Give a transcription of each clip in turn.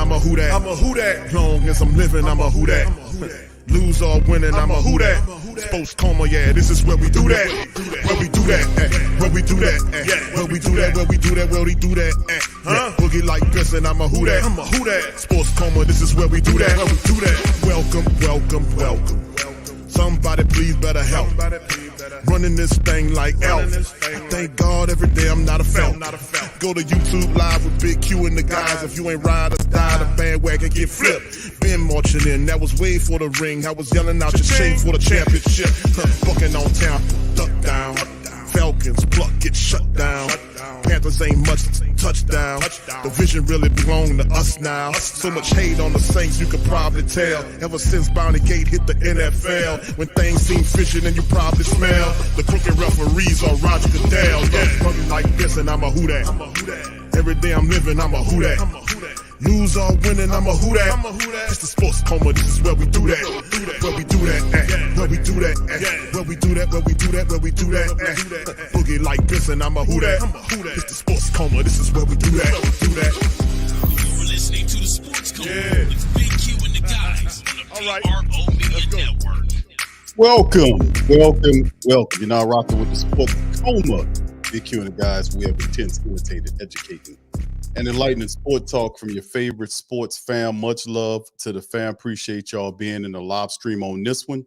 I'm a who that. I'm a who that. Long as I'm living, I'm a who that. Lose or winning, I'm a who that. Sports coma, yeah, this is where we do that. Where we do that, where we do that, where we do that, where we do that, where we do that. Boogie like Benson, I'm a who that. I'm a who that. Sports coma, this is where we do that. Where we do that. Welcome, welcome, welcome. Somebody please better help. Running this thing like Elf. I thank God every day I'm not a felt. Go to YouTube Live with Big Q and the guys. If you ain't ride or die, the bandwagon get flipped. Been marching in, that was way for the ring. I was yelling out your shame for the championship. Fucking on town, duck down. Falcons, pluck, get shut down. Panthers ain't much touchdown. The vision really belong to us now. So much hate on the Saints, you could probably tell. Ever since Bounty Gate hit the NFL, when things seem fishy and you probably smell the crooked referees or Roger Goodell. Yeah, like this and I'm a who that. Every day I'm living, I'm a who that. Lose or winning, I'm a who that. It's the sports coma, this is where we do that. Where we do that, where we do that, where we do that, where we do that, where we do that. Boogie like Benson, I'm a who that. It's the sports coma, this is where we do that. You're listening to the sports coma with Big Q and the guys on the PRO Media Network. Welcome. You're now rocking with the sports coma. Big Q and the guys, we have intense, irritated, educating, and enlightening sport talk from your favorite sports fam. Much love to the fam. Appreciate y'all being in the live stream on this one.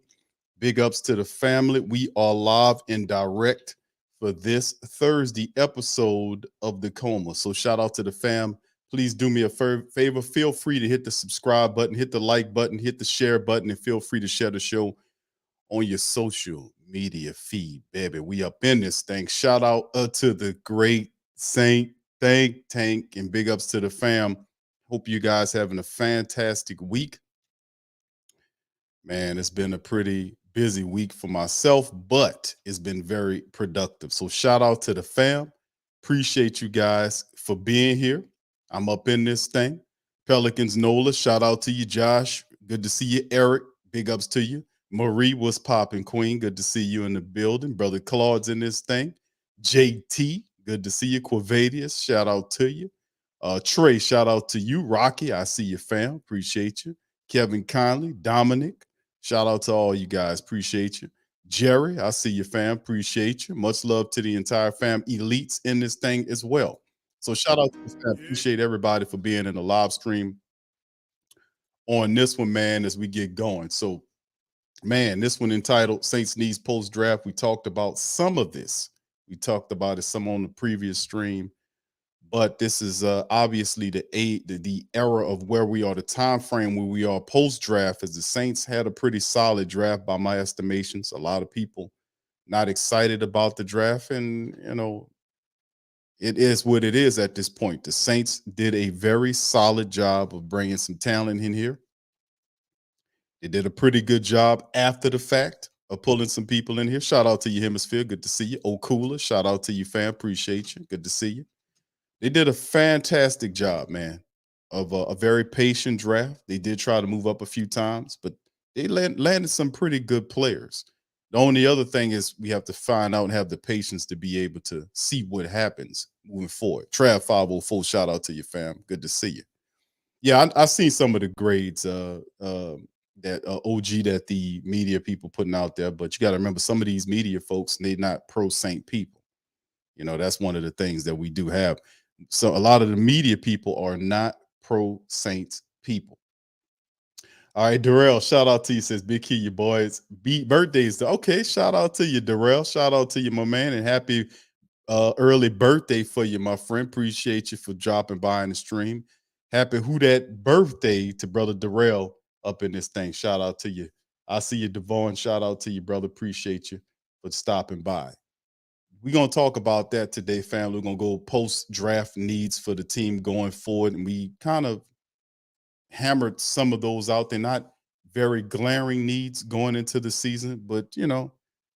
Big ups to the family. We are live and direct for this Thursday episode of The Coma. So shout out to the fam. Please do me a favor. Feel free to hit the subscribe button, hit the like button, hit the share button, and feel free to share the show on your social media feed, baby. We up in this thing. Shout out to the great Saint Tank, and big ups to the fam. Hope you guys having a fantastic week. Man, it's been a pretty busy week for myself, but it's been very productive. So shout out to the fam. Appreciate you guys for being here. I'm up in this thing. Pelicans Nola, shout out to you, Josh. Good to see you, Eric. Big ups to you. Marie was popping, Queen. Good to see you in the building. Brother Claude's in this thing. JT, good to see you. Quavadius, shout out to you. Trey, shout out to you. Rocky, I see you, fam. Appreciate you. Kevin Conley, Dominic, shout out to all you guys. Appreciate you. Jerry, I see you, fam. Appreciate you. Much love to the entire fam. Elites in this thing as well. So shout out to the fam. Appreciate everybody for being in the live stream on this one, man, as we get going. So, man, this one entitled Saints Needs Post Draft. We talked about some of this. We talked about it some on the previous stream, but this is obviously the era of where we are, the time frame where we are post draft, as the Saints had a pretty solid draft by my estimations. A lot of people not excited about the draft, and it is what it is at this point. The Saints did a very solid job of bringing some talent in here. They did a pretty good job after the fact of pulling some people in here. Shout out to you, Hemisphere. Good to see you. Okula, shout out to you, fam. Appreciate you. Good to see you. They did a fantastic job, man, of a very patient draft. They did try to move up a few times, but they landed some pretty good players. The only other thing is we have to find out and have the patience to be able to see what happens moving forward. Trav 504, shout out to you, fam. Good to see you. Yeah, I've seen some of the grades that OG that the media people putting out there, but you got to remember some of these media folks, they're not pro Saint people. You know, that's one of the things that we do have. So a lot of the media people are not pro Saints people. All right, Darrell, shout out to you. Says Big Key, your boys. Beat birthdays. Okay, shout out to you, Darrell. Shout out to you, my man, and happy early birthday for you, my friend. Appreciate you for dropping by in the stream. Happy who that birthday to brother Darrell up in this thing. Shout out to you. I see you, Devon. Shout out to you, brother. Appreciate you for stopping by. We're gonna talk about that today, family. We're gonna go post draft needs for the team going forward, and we kind of hammered some of those out. They're not very glaring needs going into the season, but you know,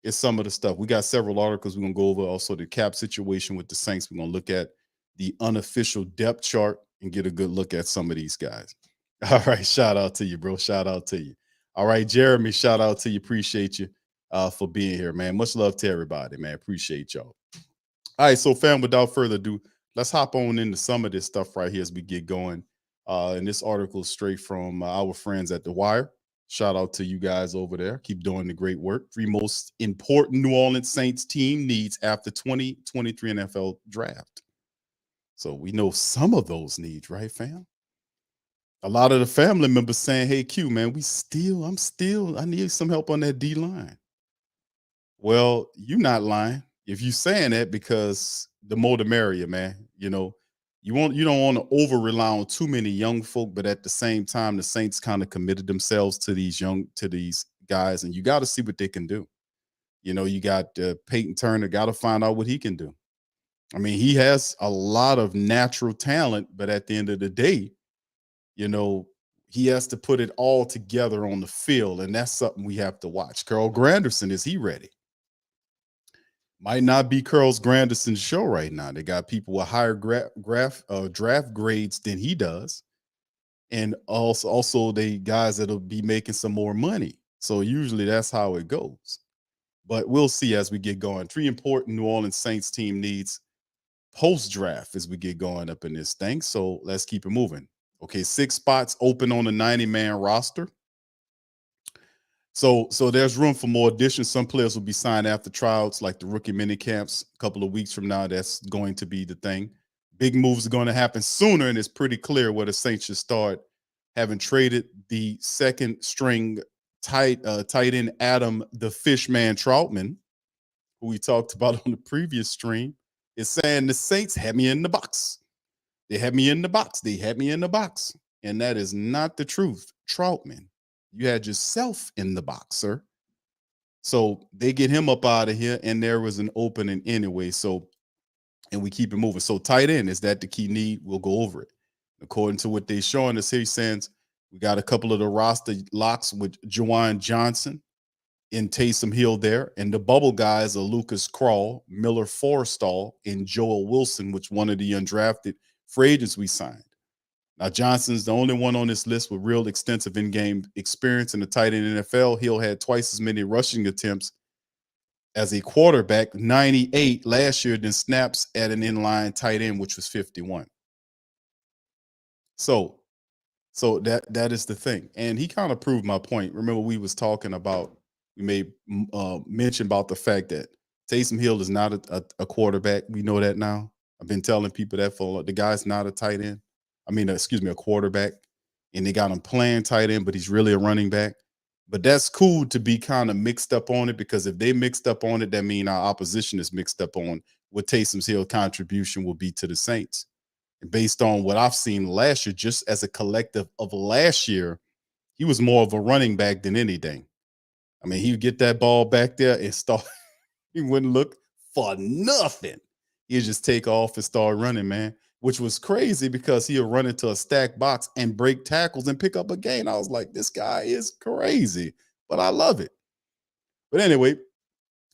it's some of the stuff. We got several articles we're gonna go over. Also, the cap situation with the Saints. We're gonna look at the unofficial depth chart and get a good look at some of these guys. All right, shout out to you, bro. Shout out to you. All right, Jeremy, shout out to you. Appreciate you for being here, man. Much love to everybody, man. Appreciate y'all. All right, so fam, without further ado, let's hop on into some of this stuff right here as we get going. And this article is straight from our friends at The Wire. Shout out to you guys over there. Keep doing the great work. 3 most important New Orleans Saints team needs after 2023 NFL draft. So we know some of those needs, right, fam? A lot of the family members saying, hey, Q, man, I need some help on that D line. Well, you're not lying. If you saying that, because the more the merrier, man. You know, you don't want to over rely on too many young folk, but at the same time, the Saints kind of committed themselves to these guys, and you got to see what they can do. You know, you got Peyton Turner, got to find out what he can do. I mean, he has a lot of natural talent, but at the end of the day, you know, he has to put it all together on the field, and that's something we have to watch. Carl Granderson, is he ready? Might not be Carl's Granderson's show right now. They got people with higher draft grades than he does, and also they guys that'll be making some more money. So usually that's how it goes. But we'll see as we get going. 3 important New Orleans Saints team needs post draft as we get going up in this thing. So let's keep it moving. Okay, 6 spots open on the 90-man roster. So there's room for more additions. Some players will be signed after tryouts, like the rookie mini camps a couple of weeks from now. That's going to be the thing. Big moves are going to happen sooner, and it's pretty clear where the Saints should start. Having traded the second string tight end Adam the Fishman Troutman, who we talked about on the previous stream, is saying the Saints had me in the box. They had me in the box. They had me in the box. And that is not the truth. Troutman, you had yourself in the box, sir. So they get him up out of here, and there was an opening anyway. So, and we keep it moving. So tight end, is that the key need? We'll go over it. According to what they're showing us here, since we got a couple of the roster locks with Juwan Johnson and Taysom Hill there. And the bubble guys are Lucas Krull, Miller Forrestall, and Joel Wilson, which one of the undrafted free agents we signed. Now, Johnson's the only one on this list with real extensive in-game experience in the tight end NFL. Hill had twice as many rushing attempts as a quarterback, 98 last year, than snaps at an inline tight end, which was 51. So that is the thing. And he kind of proved my point. Remember, we was talking about, we made mention about the fact that Taysom Hill is not a quarterback. We know that now. I've been telling people that for the guy's not a tight end. A quarterback. And they got him playing tight end, but he's really a running back. But that's cool to be kind of mixed up on it, because if they mixed up on it, that means our opposition is mixed up on what Taysom Hill's contribution will be to the Saints. And based on what I've seen last year, just as a collective of last year, he was more of a running back than anything. I mean, he would get that ball back there and start. He wouldn't look for nothing. He'd just take off and start running, man, which was crazy because he'll run into a stacked box and break tackles and pick up a gain. I was like, this guy is crazy, but I love it. But anyway,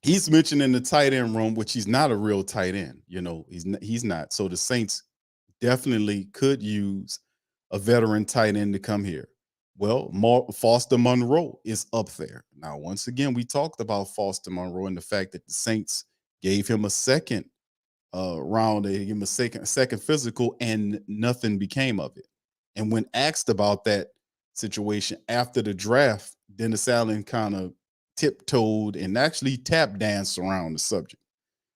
he's mentioned in the tight end room, which he's not a real tight end. You know, he's not. So the Saints definitely could use a veteran tight end to come here? Well, Foster Monroe is up there. Now, once again, we talked about Foster Monroe and the fact that the Saints gave him a second round, they gave him a second physical, and nothing became of it. And when asked about that situation after the draft, Dennis Allen kind of tiptoed and actually tap danced around the subject.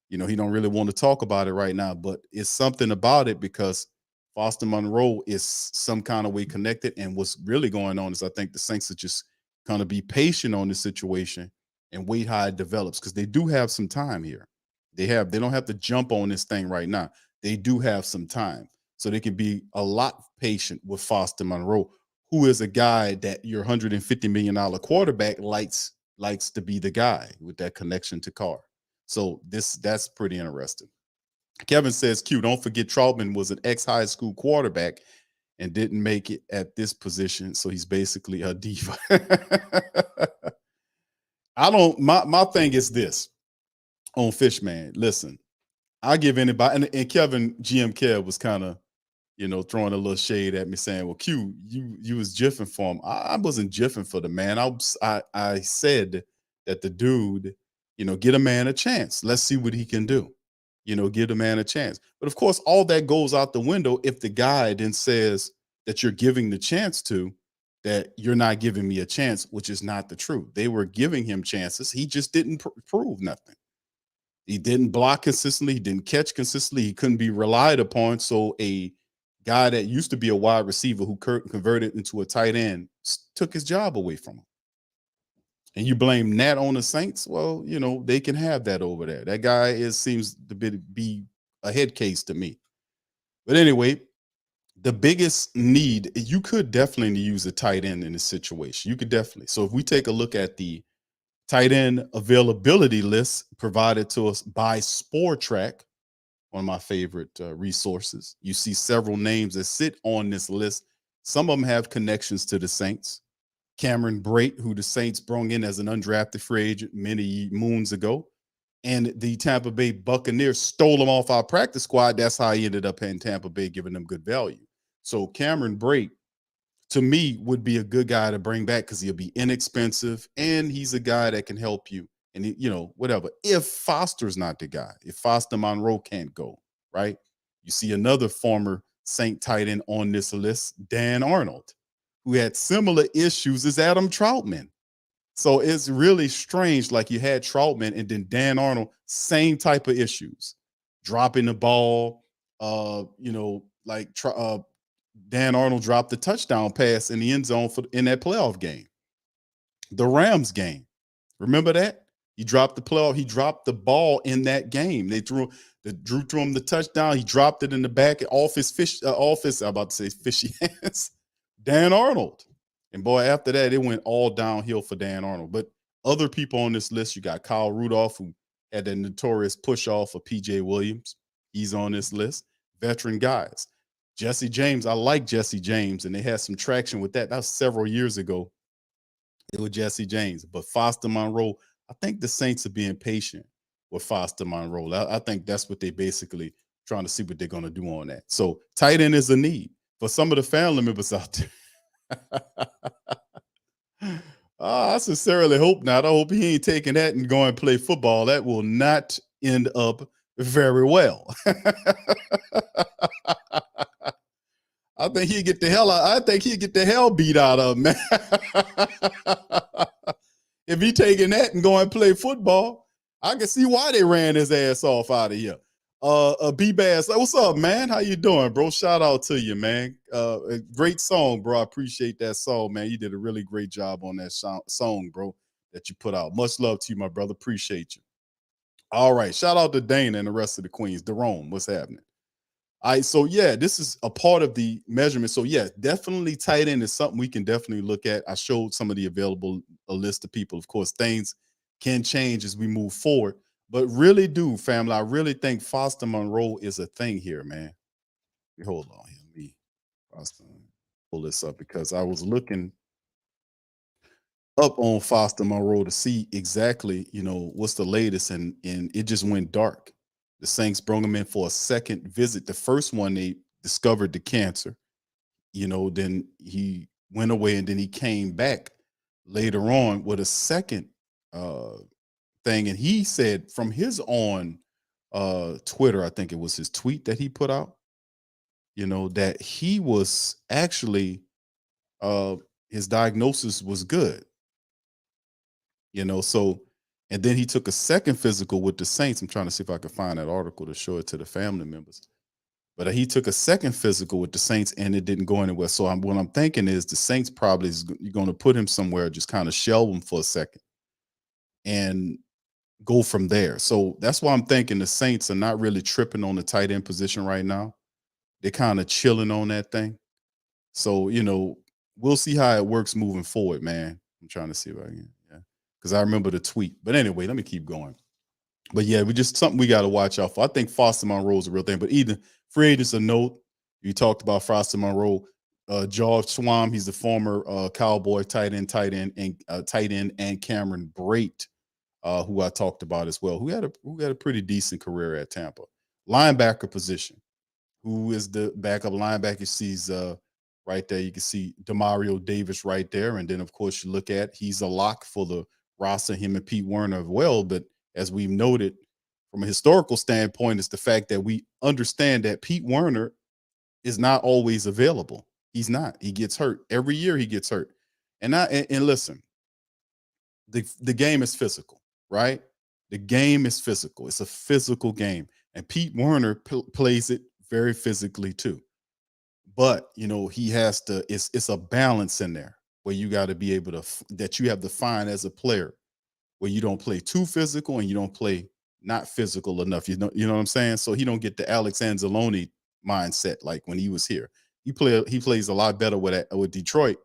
He don't really want to talk about it right now, but it's something about it because Foster Monroe is some kind of way connected. And what's really going on is I think the Saints are just kind of be patient on this situation and wait how it develops because they do have some time here. They don't have to jump on this thing right now. They do have some time. So they can be a lot patient with Foster Monroe, who is a guy that your $150 million quarterback likes to be the guy with that connection to Carr. So that's pretty interesting. Kevin says, Q, don't forget Troutman was an ex-high school quarterback and didn't make it at this position. So he's basically a diva. My thing is this on Fishman. Listen, I give anybody, and Kevin GM Kev was kind of, throwing a little shade at me saying, well, Q, you was jiffing for him. I wasn't jiffing for the man. I said that the dude, get a man a chance. Let's see what he can do. Give the man a chance. But of course, all that goes out the window if the guy then says that you're giving the chance to, that you're not giving me a chance, which is not the truth. They were giving him chances. He just didn't prove nothing. He didn't block consistently. He didn't catch consistently. He couldn't be relied upon. So a guy that used to be a wide receiver who converted into a tight end took his job away from him. And you blame that on the Saints? Well, they can have that over there. That guy seems to be a head case to me. But anyway, the biggest need, you could definitely use a tight end in this situation. You could definitely. So if we take a look at the tight end availability list provided to us by SporeTrack, one of my favorite resources, you see several names that sit on this list. Some of them have connections to the Saints. Cameron Brate, who the Saints brought in as an undrafted free agent many moons ago, and the Tampa Bay Buccaneers stole him off our practice squad. That's how he ended up in Tampa Bay, giving them good value. So Cameron Brate, to me, would be a good guy to bring back because he'll be inexpensive and he's a guy that can help you. And whatever. If Foster's not the guy, if Foster Monroe can't go, right? You see another former Saint tight end on this list, Dan Arnold, who had similar issues as Adam Troutman. So it's really strange. Like you had Troutman and then Dan Arnold, same type of issues, dropping the ball. Dan Arnold dropped the touchdown pass in the end zone in that playoff game, the Rams game. Remember that? He dropped the ball in that game. Drew threw him the touchdown. He dropped it in the back off his I'm about to say fishy hands. Dan Arnold. And boy, after that, it went all downhill for Dan Arnold. But other people on this list, you got Kyle Rudolph, who had that notorious push off of PJ Williams. He's on this list. Veteran guys. Jesse James, I like Jesse James, and they had some traction with that. That was several years ago. It was Jesse James. But Foster Monroe, I think the Saints are being patient with Foster Monroe. I think that's what they basically trying to see what they're going to do on that. So tight end is a need for some of the family members out there. I sincerely hope not. I hope he ain't taking that and going to play football. That will not end up very well. I think he'd get the hell beat out of him, man. If he taking that and going to play football, I can see why they ran his ass off out of here. B-Bass, what's up, man? How you doing, bro? Shout out to you, man. A great song, bro. I appreciate that song, man. You did a really great job on that song, bro, that you put out. Much love to you, my brother. Appreciate you. All right. Shout out to Dana and the rest of the queens. Jerome, what's happening? All right, so yeah, this is a part of the measurement. So yeah, definitely tight end is something we can definitely look at. I showed some of the available a list of people. Of course, things can change as we move forward, but really do, family. I really think Foster Monroe is a thing here, man. Hold on here. Let me pull this up because I was looking up on Foster Monroe to see exactly, what's the latest, and it just went dark. The Saints brought him in for a second visit. The first one, they discovered the cancer. then he went away and then he came back later on with a second uh thing. And he said from his on Twitter, I think it was his tweet that he put out, that he was actually uh his diagnosis was good, so and then he took a second physical with the Saints. I'm trying to see if I can find that article to show it to the family members. But he took a second physical with the Saints and it didn't go anywhere. So what I'm thinking is the Saints probably is going to put him somewhere, just kind of shelve him for a second and go from there. So that's why I'm thinking the Saints are not really tripping on the tight end position right now. They're kind of chilling on that thing. So, we'll see how it works moving forward, man. I'm trying to see if I can, yeah, because I remember the tweet. But anyway, let me keep going. But yeah, we just something we got to watch out for. I think Foster Monroe is a real thing. But either free agents a note. You talked about Foster Monroe, George Swam. He's the former Cowboy tight end, and Cameron Brate, who I talked about as well, who had a pretty decent career at Tampa. Linebacker position. Who is the backup linebacker? You see right there. You can see Demario Davis right there, and then of course you look at he's a lock for the roster. Him and Pete Werner as well, but as we've noted from a historical standpoint, is the fact that we understand that Pete Werner is not always available. He's not. He gets hurt every year. He gets hurt, and listen, the game is physical, right? The game is physical. It's a physical game, and Pete Werner plays it very physically too. But he has to. It's a balance in there where you got to be able to that you have to find as a player where you don't play too physical and you don't play not physical enough. You know what I'm saying? So he don't get the Alex Anzalone mindset like when he was here. He plays a lot better with Detroit.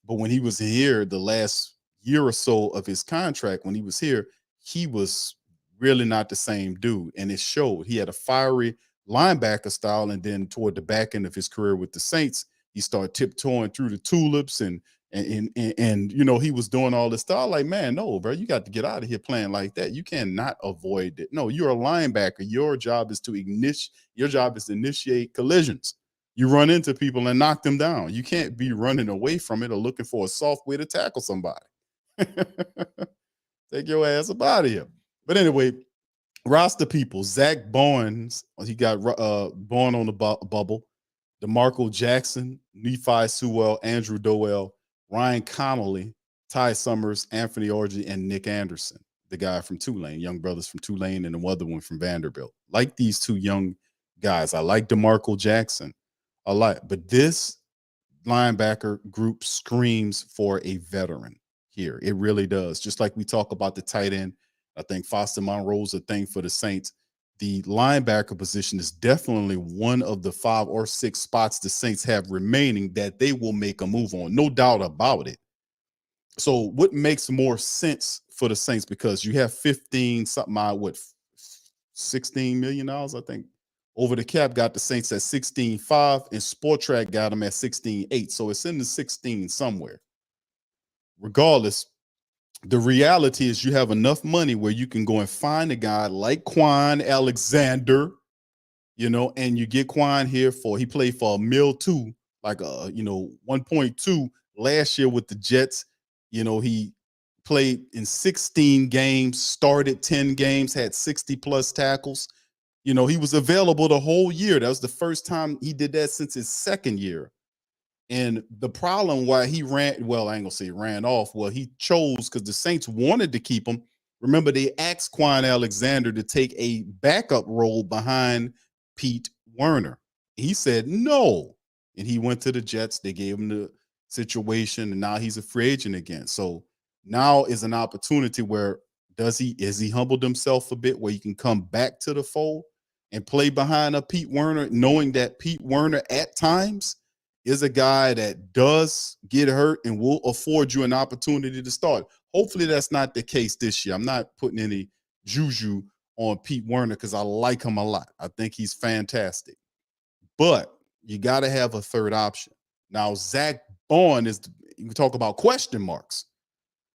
But when he was here, the last year or so of his contract, when he was here, he was really not the same dude. And it showed. He had a fiery linebacker style. And then toward the back end of his career with the Saints, he started tiptoeing through the tulips and he was doing all this stuff. Like, man, no, bro, you got to get out of here playing like that. You cannot avoid it. No, you're a linebacker. Your job is to initiate collisions. You run into people and knock them down. You can't be running away from it or looking for a soft way to tackle somebody. Take your ass up out of here. But anyway, roster people. Zach Bowens, he got born on the bubble. DeMarco Jackson, Nephi Sewell, Andrew Doel, Ryan Connolly, Ty Summers, Anthony Orji, and Nick Anderson, the guy from Tulane, young brothers from Tulane, and the other one from Vanderbilt. Like these two young guys. I like DeMarco Jackson a lot, but this linebacker group screams for a veteran here. It really does. Just like we talk about the tight end, I think Foster Monroe's a thing for the Saints. The linebacker position is definitely one of the 5 or 6 spots the Saints have remaining that they will make a move on. No doubt about it. So what makes more sense for the Saints? Because you have 15 something odd, $16 million, I think, over the cap, got the Saints at 16.5, and Sport Track got them at 16.8. So it's in the 16 somewhere. Regardless, the reality is you have enough money where you can go and find a guy like Quan Alexander, and you get Quan here he played for $1.2 million, 1.2 last year with the Jets. He played in 16 games, started 10 games, had 60 plus tackles. He was available the whole year. That was the first time he did that since his second year. And the problem why he I ain't gonna say ran off. Well, he chose because the Saints wanted to keep him. Remember, they asked Quan Alexander to take a backup role behind Pete Werner. He said no. And he went to the Jets. They gave him the situation, and now he's a free agent again. So now is an opportunity where has he humbled himself a bit where he can come back to the fold and play behind a Pete Werner, knowing that Pete Werner at times is a guy that does get hurt and will afford you an opportunity to start. Hopefully that's not the case this year. I'm not putting any juju on Pete Werner because I like him a lot. I think he's fantastic. But you got to have a third option. Now, Zach Bowen you can talk about question marks.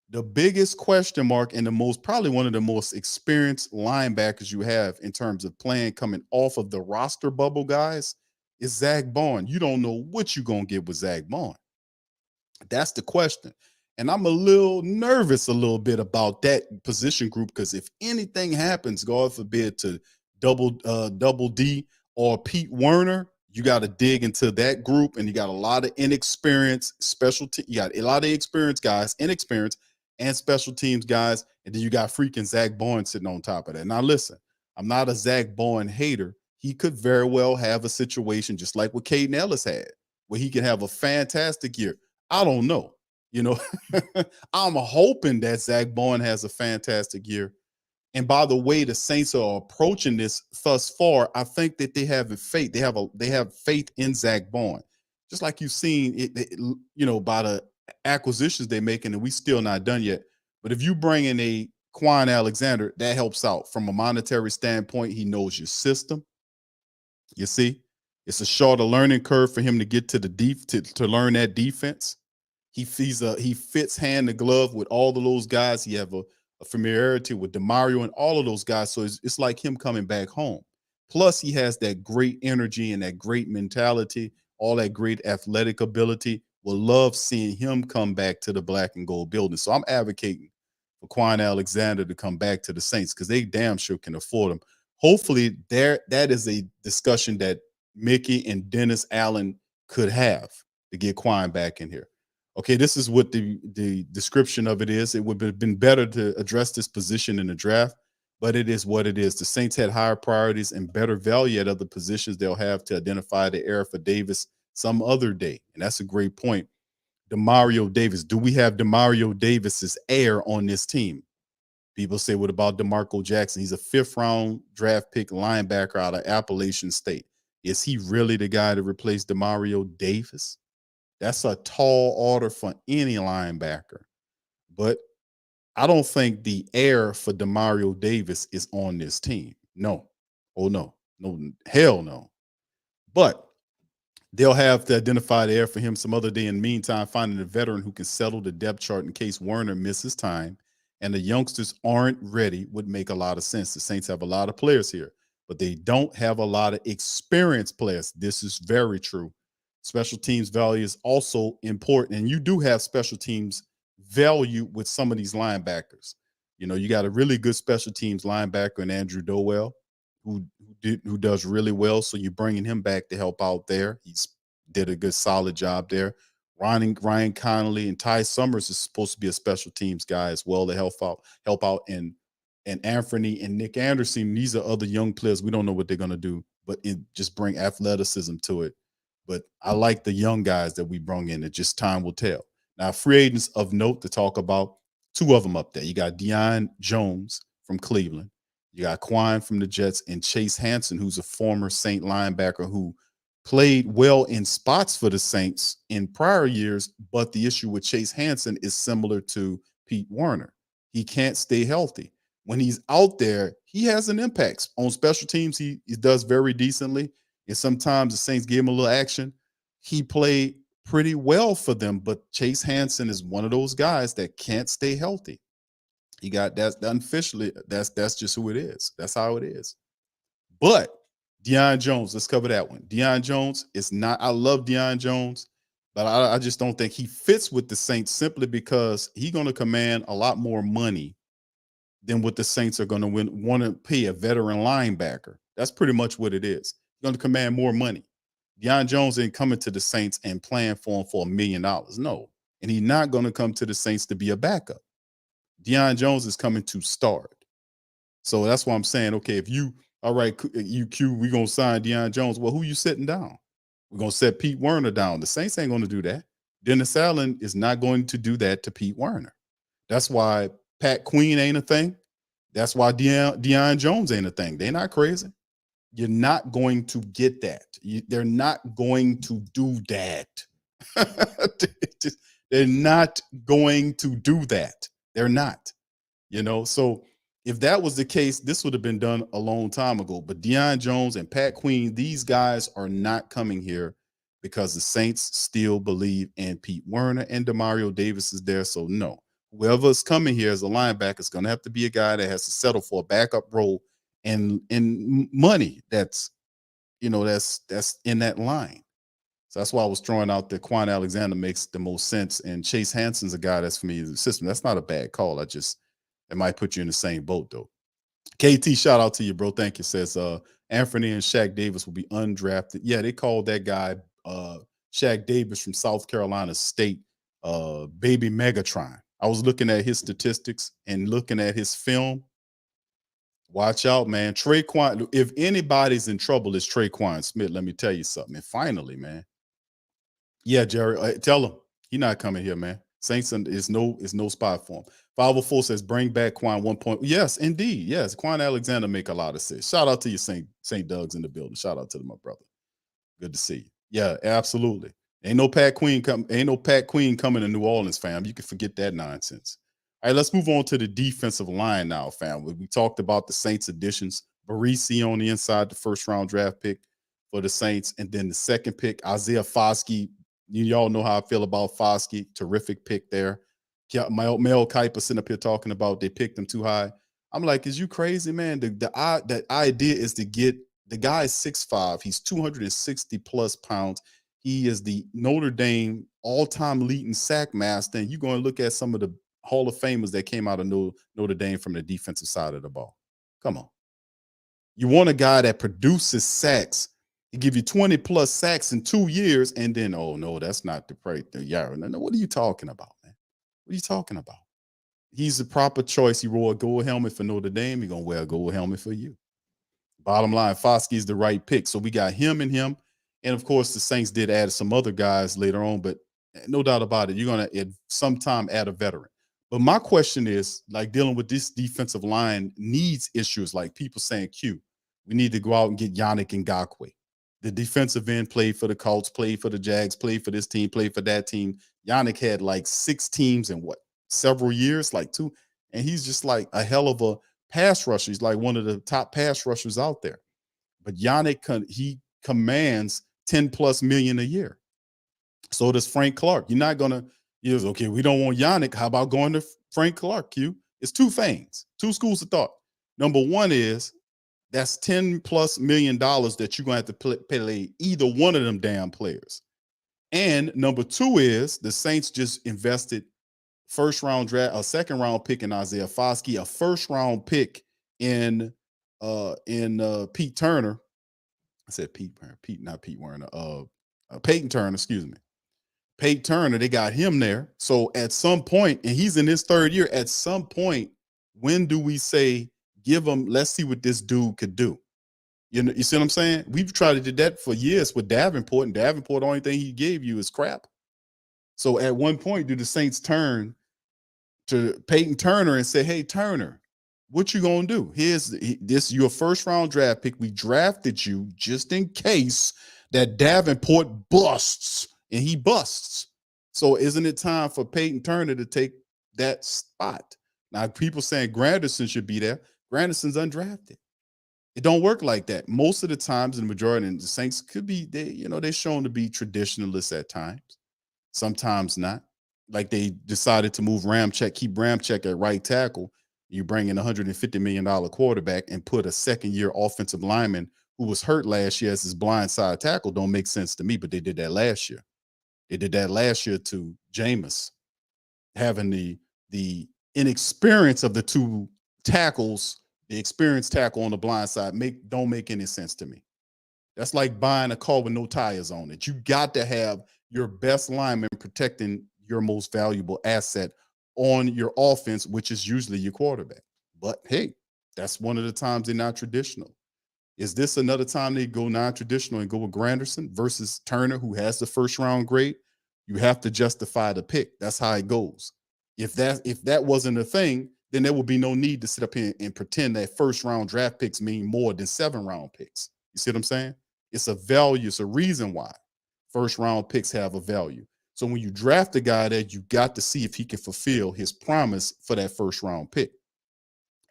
The biggest question mark and probably one of the most experienced linebackers you have in terms of playing coming off of the roster bubble guys is Zach Bond. You don't know what you're gonna get with Zach Bond. That's the question. And I'm a little nervous a little bit about that position group because if anything happens, God forbid, to double D or Pete Werner, you got to dig into that group, and you got a lot of inexperienced specialty. You got a lot of experienced guys, inexperienced and special teams guys, and then you got freaking Zach Bowen sitting on top of that. Now, listen, I'm not a Zach Bowen hater. He could very well have a situation just like what Caden Ellis had, where he could have a fantastic year. I don't know. You know, I'm hoping that Zach Bowen has a fantastic year. And by the way, the Saints are approaching this thus far, I think that they have faith. They have faith in Zach Bowen, just like you've seen you know, by the acquisitions they're making, and we still not done yet. But if you bring in a Quan Alexander, that helps out from a monetary standpoint. He knows your system. You see, it's a shorter learning curve for him to get to the to learn that defense. He fits hand to glove with all of those guys. He have a familiarity with DeMario and all of those guys. So it's like him coming back home. Plus, he has that great energy and that great mentality, all that great athletic ability. Will love seeing him come back to the black and gold building. So I'm advocating for Quan Alexander to come back to the Saints because they damn sure can afford him. Hopefully, that is a discussion that Mickey and Dennis Allen could have to get Quan back in here. Okay, this is what the description of it is. It would have been better to address this position in the draft, but it is what it is. The Saints had higher priorities and better value at other positions they'll have to identify the heir for Davis some other day. And that's a great point. DeMario Davis. Do we have DeMario Davis's heir on this team? People say, what about DeMarco Jackson? He's a 5th-round draft pick linebacker out of Appalachian State. Is he really the guy to replace DeMario Davis? That's a tall order for any linebacker. But I don't think the heir for DeMario Davis is on this team. No. Oh, no. No, hell no. But they'll have to identify the heir for him some other day. In the meantime, finding a veteran who can settle the depth chart in case Werner misses time and the youngsters aren't ready would make a lot of sense. The Saints have a lot of players here, but they don't have a lot of experienced players. This is very true. Special teams value is also important, and you do have special teams value with some of these linebackers. You know, you got a really good special teams linebacker in Andrew Dowell, who does really well. So you're bringing him back to help out there. He's did a good, solid job there. Ryan Connolly and Ty Summers is supposed to be a special teams guy as well to help out, and Anthony and Nick Anderson. These are other young players. We don't know what they're going to do, but just bring athleticism to it. But I like the young guys that we brought in. It just time will tell. Now, free agents of note to talk about, 2 of them up there. You got Deion Jones from Cleveland. You got Quan from the Jets and Chase Hansen, who's a former Saint linebacker who played well in spots for the Saints in prior years. But the issue with Chase Hansen is similar to Pete Werner. He can't stay healthy. When he's out there, he has an impact. On special teams, he does very decently. And sometimes the Saints give him a little action. He played pretty well for them, but Chase Hansen is one of those guys that can't stay healthy. He got that's unofficially, that's just who it is. That's how it is. But Deion Jones, let's cover that one. Deion Jones is not, I love Deion Jones, but I just don't think he fits with the Saints simply because he's going to command a lot more money than what the Saints are going to want to pay a veteran linebacker. That's pretty much what it is. Going to command more money. Deion Jones ain't coming to the Saints and playing for him for $1 million. No. And he's not going to come to the Saints to be a backup. Deion Jones is coming to start. So that's why I'm saying, okay, if you, all right, UQ, we're going to sign Deion Jones. Well, who you sitting down? We're going to set Pete Werner down. The Saints ain't going to do that. Dennis Allen is not going to do that to Pete Werner. That's why Pat Queen ain't a thing. That's why Deion Jones ain't a thing. They're not crazy. You're not going to get that. They're not going to do that. They're not going to do that. They're not, you know. So if that was the case, this would have been done a long time ago. But Deion Jones and Pat Queen, these guys are not coming here because the Saints still believe in Pete Werner, and DeMario Davis is there. So no, whoever's coming here as a linebacker is going to have to be a guy that has to settle for a backup role and money that's that's in that line. So that's why I was throwing out that Quan Alexander makes the most sense, and Chase Hansen's a guy that's familiar with the system. That's not a bad call. It might put you in the same boat though. KT, shout out to you, bro. Thank you. Says Anthony and Shaq Davis will be undrafted. Yeah, they called that guy Shaq Davis from South Carolina State baby Megatron. I was looking at his statistics and looking at his film. Watch out, man. Traquan, if anybody's in trouble, it's Traquan Smith. Let me tell you something. And finally, man. Yeah, Jerry, tell him he's not coming here, man. Saints is no spot for him. 504 says bring back Quan 1 point. Yes, indeed. Yes, Quan Alexander make a lot of sense. Shout out to you, St. Doug's in the building. Shout out to my brother. Good to see you. Yeah, absolutely. Ain't no Pat Queen coming to New Orleans, fam. You can forget that nonsense. All right, let's move on to the defensive line now, fam. We talked about the Saints additions. Barisi on the inside, the first round draft pick for the Saints, and then the second pick, Isaiah Foskey. Y'all know how I feel about Foskey. Terrific pick there. Mel Kiper sitting up here talking about they picked him too high. I'm like, is you crazy, man? The idea is to get the guy is 6'5". He's 260 plus pounds. He is the Notre Dame all-time leading sack master. And you're going to look at some of the Hall of Famers that came out of Notre Dame from the defensive side of the ball. Come on. You want a guy that produces sacks. He give you 20 plus sacks in 2 years, and then, oh no, that's not the right thing. Yeah, no, what are you talking about, man? What are you talking about? He's the proper choice. He wore a gold helmet for Notre Dame. He's gonna wear a gold helmet for you. Bottom line, Foskey's the right pick. So we got him. And of course, the Saints did add some other guys later on, but no doubt about it, you're gonna at some time add a veteran. But my question is, like, dealing with this defensive line needs issues, like people saying, Q, we need to go out and get Yannick Ngakoue. The defensive end played for the Colts, played for the Jags, played for this team, played for that team. Yannick had like 6 teams in several years, like 2. And he's just like a hell of a pass rusher. He's like one of the top pass rushers out there. But Yannick, he commands 10 plus million a year. So does Frank Clark. You're not going to, okay, we don't want Yannick. How about going to Frank Clark, Q? It's 2 things, 2 schools of thought. Number one is, that's $10 plus million that you're going to have to pay either one of them damn players. And number 2 is the Saints just invested first round draft, a second round pick in Isaiah Foskey, a first round pick in Pete Turner. I said not Pete Werner. Peyton Turner, excuse me. Peyton Turner, they got him there. So at some point, and he's in his 3rd year, at some point, when do we say, give him, let's see what this dude could do? You see what I'm saying? We've tried to do that for years with Davenport, and Davenport, the only thing he gave you is crap. So at one point, do the Saints turn to Peyton Turner and say, hey, Turner, what you gonna do? Here's this your first round draft pick. We drafted you just in case that Davenport busts, and he busts. So isn't it time for Peyton Turner to take that spot? Now, people saying Granderson should be there. Granderson's undrafted. It don't work like that. Most of the times, in the majority, and the Saints could be, they're shown to be traditionalists at times. Sometimes not. Like they decided to move keep Ramczyk at right tackle. You bring in $150 million quarterback and put a second-year offensive lineman who was hurt last year as his blind side tackle. Don't make sense to me, but they did that last year. They did that last year to Jameis, having the inexperience of the 2 tackles, the experienced tackle on the blind side don't make any sense to me. That's like buying a car with no tires on it. You got to have your best lineman protecting your most valuable asset on your offense, which is usually your quarterback. But hey, that's one of the times they're not traditional. Is this another time they go non-traditional and go with Granderson versus Turner, who has the first round grade? You have to justify the pick. That's how it goes. If that wasn't a thing, then there would be no need to sit up here and pretend that first round draft picks mean more than 7 round picks. You see what I'm saying? It's a value. It's a reason why first round picks have a value. So when you draft a guy that you got to see if he can fulfill his promise for that first round pick.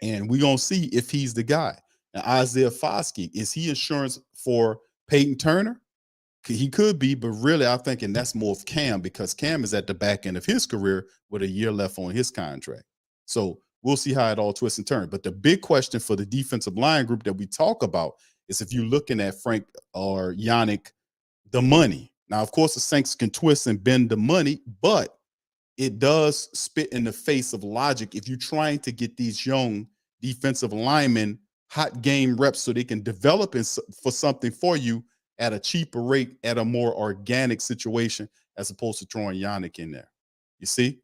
And we're going to see if he's the guy. Now, Isaiah Foskey, is he insurance for Peyton Turner? He could be, but really I'm thinking that's more of Cam, because Cam is at the back end of his career with a year left on his contract. So we'll see how it all twists and turns. But the big question for the defensive line group that we talk about is if you're looking at Frank or Yannick, the money. Now, of course, the Saints can twist and bend the money, but it does spit in the face of logic if you're trying to get these young defensive linemen hot game reps so they can develop for something for you at a cheaper rate, at a more organic situation, as opposed to throwing Yannick in there. You see,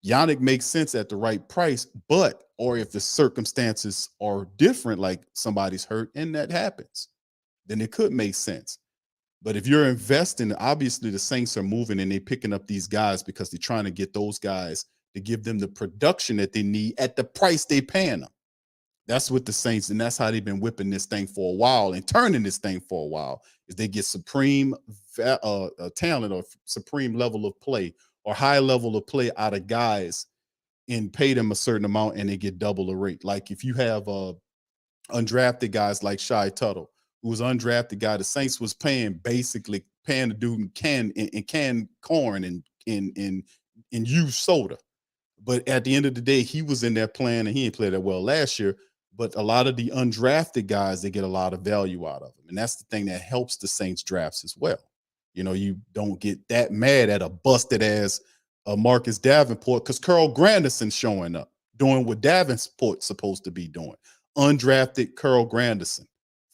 Yannick makes sense at the right price, but or if the circumstances are different, like somebody's hurt and that happens, then it could make sense. But if you're investing, obviously the Saints are moving and they're picking up these guys because they're trying to get those guys to give them the production that they need at the price they're paying them. That's what the Saints, and that's how they've been whipping this thing for a while and turning this thing for a while, is they get supreme talent or supreme level of play or high level of play out of guys and pay them a certain amount and they get double the rate. Like if you have undrafted guys like Shy Tuttle, who was an undrafted guy, the Saints was basically paying the dude in canned corn and in used soda. But at the end of the day, he was in there playing, and he ain't played that well last year. But a lot of the undrafted guys, they get a lot of value out of them. And that's the thing that helps the Saints drafts as well. You know, you don't get that mad at a busted ass Marcus Davenport because Carl Granderson's showing up, doing what Davenport's supposed to be doing. Undrafted Carl Granderson,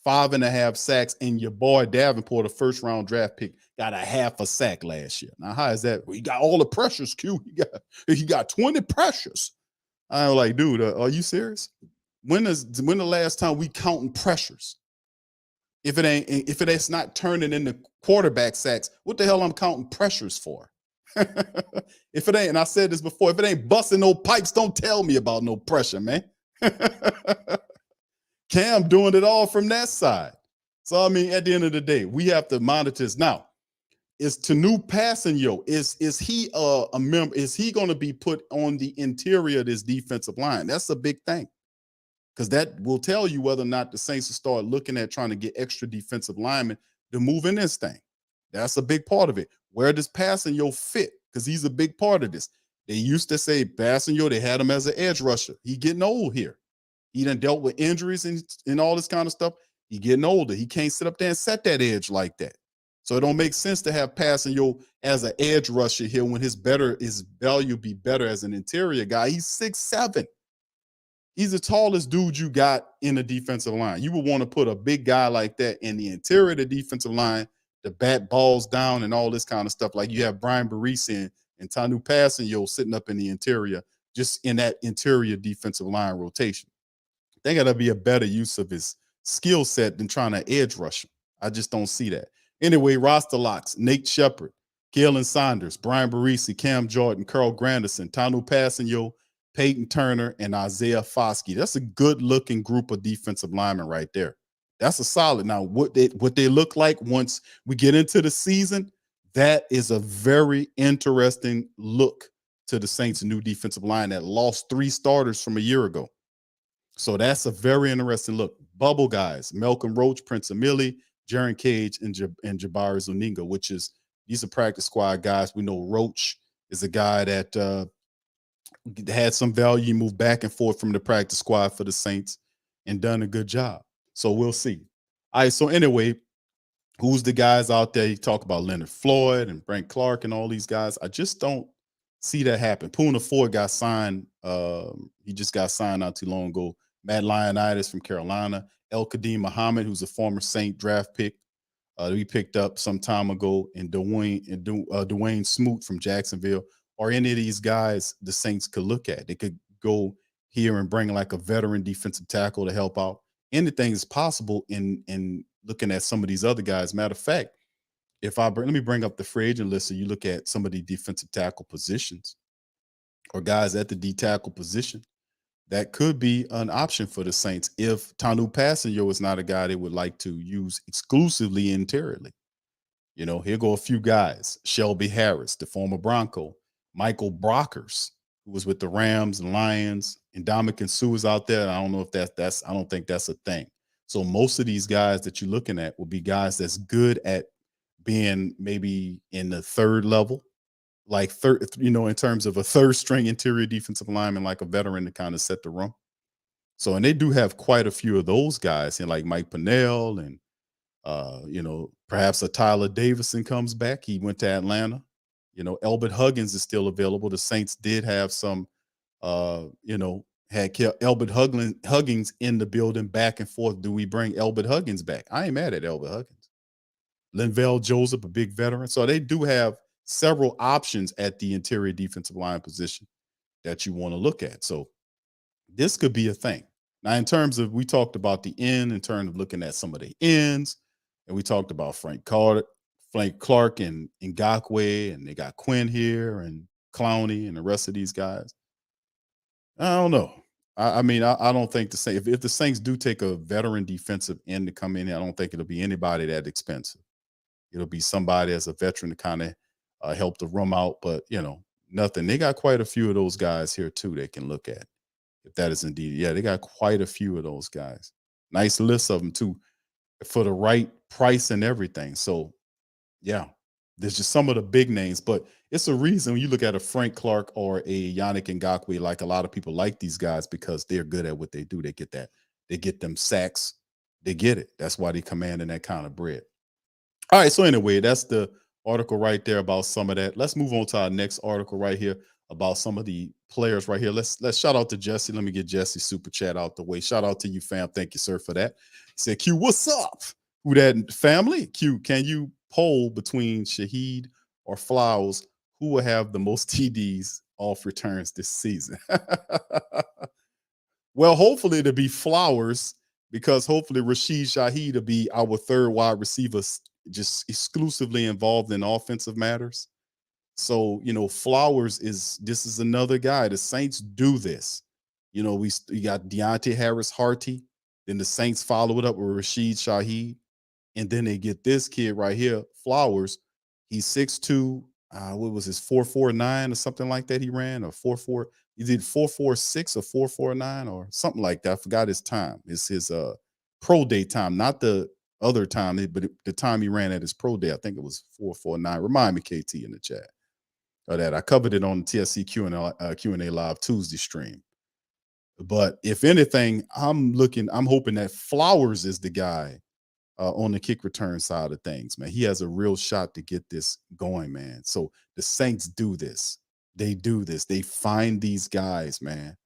5.5 sacks, and your boy Davenport, a first-round draft pick, got a half a sack last year. Now, how is that? Well, he got all the pressures, Q. He got 20 pressures. I'm like, dude, are you serious? When the last time we counting pressures? If it's not turning into quarterback sacks, what the hell I'm counting pressures for? If it ain't, and I said this before, if it ain't busting no pipes, don't tell me about no pressure, man. Cam doing it all from that side. So, I mean, at the end of the day, we have to monitor this. Now, is Tanu Passanio, is he a member? Is he going to be put on the interior of this defensive line? That's a big thing, because that will tell you whether or not the Saints will start looking at trying to get extra defensive linemen to move in this thing. That's a big part of it. Where does Passanio fit? Because he's a big part of this. They used to say Passanio, they had him as an edge rusher. He getting old here. He done dealt with injuries and all this kind of stuff. He getting older. He can't sit up there and set that edge like that. So it don't make sense to have Passanio as an edge rusher here when his value be better as an interior guy. He's 6'7". He's the tallest dude you got in the defensive line. You would want to put a big guy like that in the interior of the defensive line, the bat balls down and all this kind of stuff. Like you have Brian Barisi and Tanu Passanio sitting up in the interior, just in that interior defensive line rotation. I think that'll be a better use of his skill set than trying to edge rush him. I just don't see that. Anyway, roster locks: Nate Shepard, Kalen Saunders, Brian Barisi, Cam Jordan, Carl Granderson, Tanu Passanio, Peyton Turner, and Isaiah Foskey. That's a good-looking group of defensive linemen right there. That's a solid. Now, what they look like once we get into the season, that is a very interesting look to the Saints' new defensive line that lost 3 starters from a year ago. So that's a very interesting look. Bubble guys: Malcolm Roach, Prince Emili, Jaron Cage, and Jabari Zuniga, which is, these are practice squad guys. We know Roach is a guy that had some value. He moved back and forth from the practice squad for the Saints and done a good job. So we'll see. All right, so anyway, who's the guys out there? You talk about Leonard Floyd and Brent Clark and all these guys. I just don't see that happen. Poona Ford got signed. He just got signed not too long ago. Matt Leonidas from Carolina. El Kadim Muhammad, who's a former Saint draft pick, we picked up some time ago, and Dwayne Smoot from Jacksonville. Or any of these guys the Saints could look at. They could go here and bring like a veteran defensive tackle to help out. Anything is possible in looking at some of these other guys. Matter of fact, let me bring up the free agent list so you look at some of the defensive tackle positions or guys at the D tackle position. That could be an option for the Saints if Tanu Passanio is not a guy they would like to use exclusively interiorly. You know, here go a few guys: Shelby Harris, the former Bronco; Michael Brockers, who was with the Rams and Lions; and Ndamukong Suh is out there. I don't know if I don't think that's a thing. So most of these guys that you're looking at will be guys that's good at being maybe in the third level, like in terms of a third string interior defensive lineman, like a veteran to kind of set the room. So, and they do have quite a few of those guys, and like Mike Pennell and perhaps a Tyler Davison comes back. He went to Atlanta. Elbert Huggins is still available. The Saints did have some had Elbert Huggins in the building back and forth. Do we bring Elbert Huggins back? I ain't mad at Elbert Huggins. Linval Joseph, a big veteran. So they do have several options at the interior defensive line position that you want to look at. So this could be a thing. Now, in terms of, we talked about the end, in terms of looking at some of the ends, and we talked about Frank Clark and Ngakoue, and they got Quinn here and Clowney and the rest of these guys. I don't know. I mean, I don't think the Saints, if the Saints do take a veteran defensive end to come in, I don't think it'll be anybody that expensive. It'll be somebody as a veteran to kind of help the room out, but nothing. They got quite a few of those guys here too they can look at. If that is indeed, yeah, they got quite a few of those guys. Nice list of them too, for the right price and everything. So, yeah, there's just some of the big names, but it's a reason when you look at a Frank Clark or a Yannick Ngakoue, like a lot of people like these guys because they're good at what they do. They get that. They get them sacks. They get it. That's why they commanding that kind of bread. All right. So anyway, that's the article right there about some of that. Let's move on to our next article right here about some of the players right here. Let's shout out to Jesse. Let me get Jesse's super chat out the way. Shout out to you, fam. Thank you, sir, for that. He said, Q, what's up? Who that family? Q, can you poll between Shaheed or Flowers who will have the most TDs off returns this season? Well, hopefully it'll be Flowers, because hopefully Rashid Shaheed will be our third wide receiver, just exclusively involved in offensive matters. So, Flowers this is another guy. The Saints do this. We got Deontay Harris-Harty. Then the Saints follow it up with Rashid Shaheed. And then they get this kid right here, Flowers. He's 6'2". What was his 4.49 or something like that he ran, or 4.4. He did 4.46 or 4.49 or something like that. I forgot his time. It's his pro day time, not the other time, but the time he ran at his pro day. I think it was 4.49. Remind me, KT, in the chat. That I covered it on the TSC Q&A Live Tuesday stream. But if anything, I'm hoping that Flowers is the guy on the kick return side of things, man. He has a real shot to get this going, man. So the Saints do this. They do this. They find these guys, man.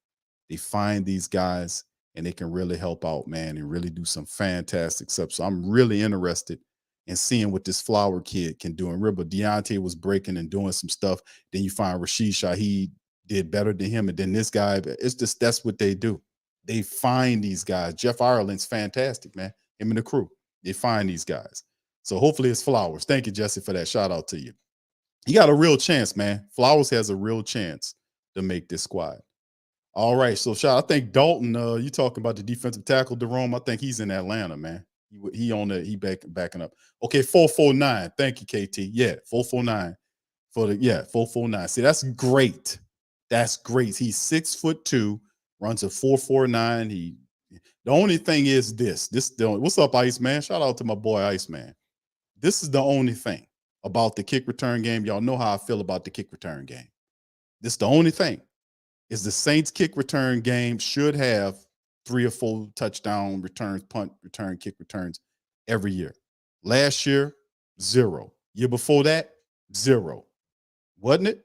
They find these guys, and they can really help out, man, and really do some fantastic stuff. So I'm really interested and seeing what this Flower kid can do. And remember, Deontay was breaking and doing some stuff. Then you find Rashid Shaheed did better than him. And then this guy, that's what they do. They find these guys. Jeff Ireland's fantastic, man. Him and the crew. They find these guys. So hopefully it's Flowers. Thank you, Jesse, for that. Shout out to you. You got a real chance, man. Flowers has a real chance to make this squad. All right. So I think Dalton, you talking about the defensive tackle, Jerome. I think he's in Atlanta, man. He backing up. Okay, 4.49. Thank you, KT. Yeah, 4.49 4.49. See, that's great. That's great. He's 6'2", runs a 4.49. The only thing is what's up, Iceman? Shout out to my boy Iceman. This is the only thing about the kick return game. Y'all know how I feel about the kick return game. This is the only thing. Is the Saints kick return game should have 3 or 4 touchdown returns, punt return, kick returns every year. Last year, 0. Year before that, 0. Wasn't it?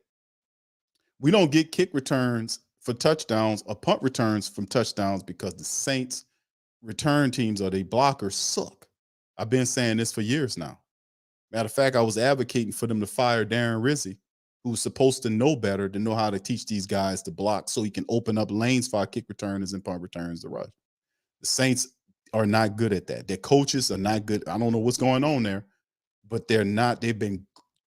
We don't get kick returns for touchdowns or punt returns from touchdowns because the Saints return teams or they blockers suck. I've been saying this for years now. Matter of fact, I was advocating for them to fire Darren Rizzi, who's supposed to know better, to know how to teach these guys to block so he can open up lanes for our kick returners and punt returns to rush. The Saints are not good at that. Their coaches are not good. I don't know what's going on there, but they're not. They've been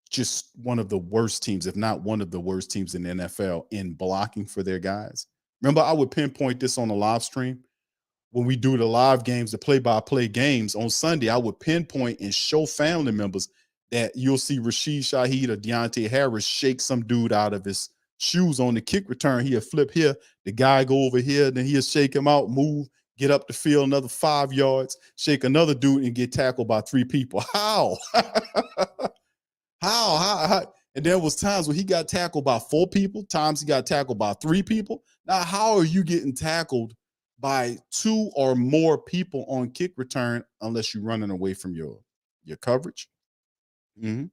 just one of the worst teams, if not one of the worst teams in the NFL in blocking for their guys. Remember, I would pinpoint this on the live stream. When we do the live games, the play-by-play games on Sunday, I would pinpoint and show family members that you'll see Rashid Shaheed or Deontay Harris shake some dude out of his shoes on the kick return. He'll flip here, the guy go over here, then he'll shake him out, move, get up the field another 5 yards, shake another dude and get tackled by 3 people. How? How? And there was times when he got tackled by 4 people, times he got tackled by 3 people. Now, how are you getting tackled by 2 or more people on kick return unless you're running away from your coverage. Mhm.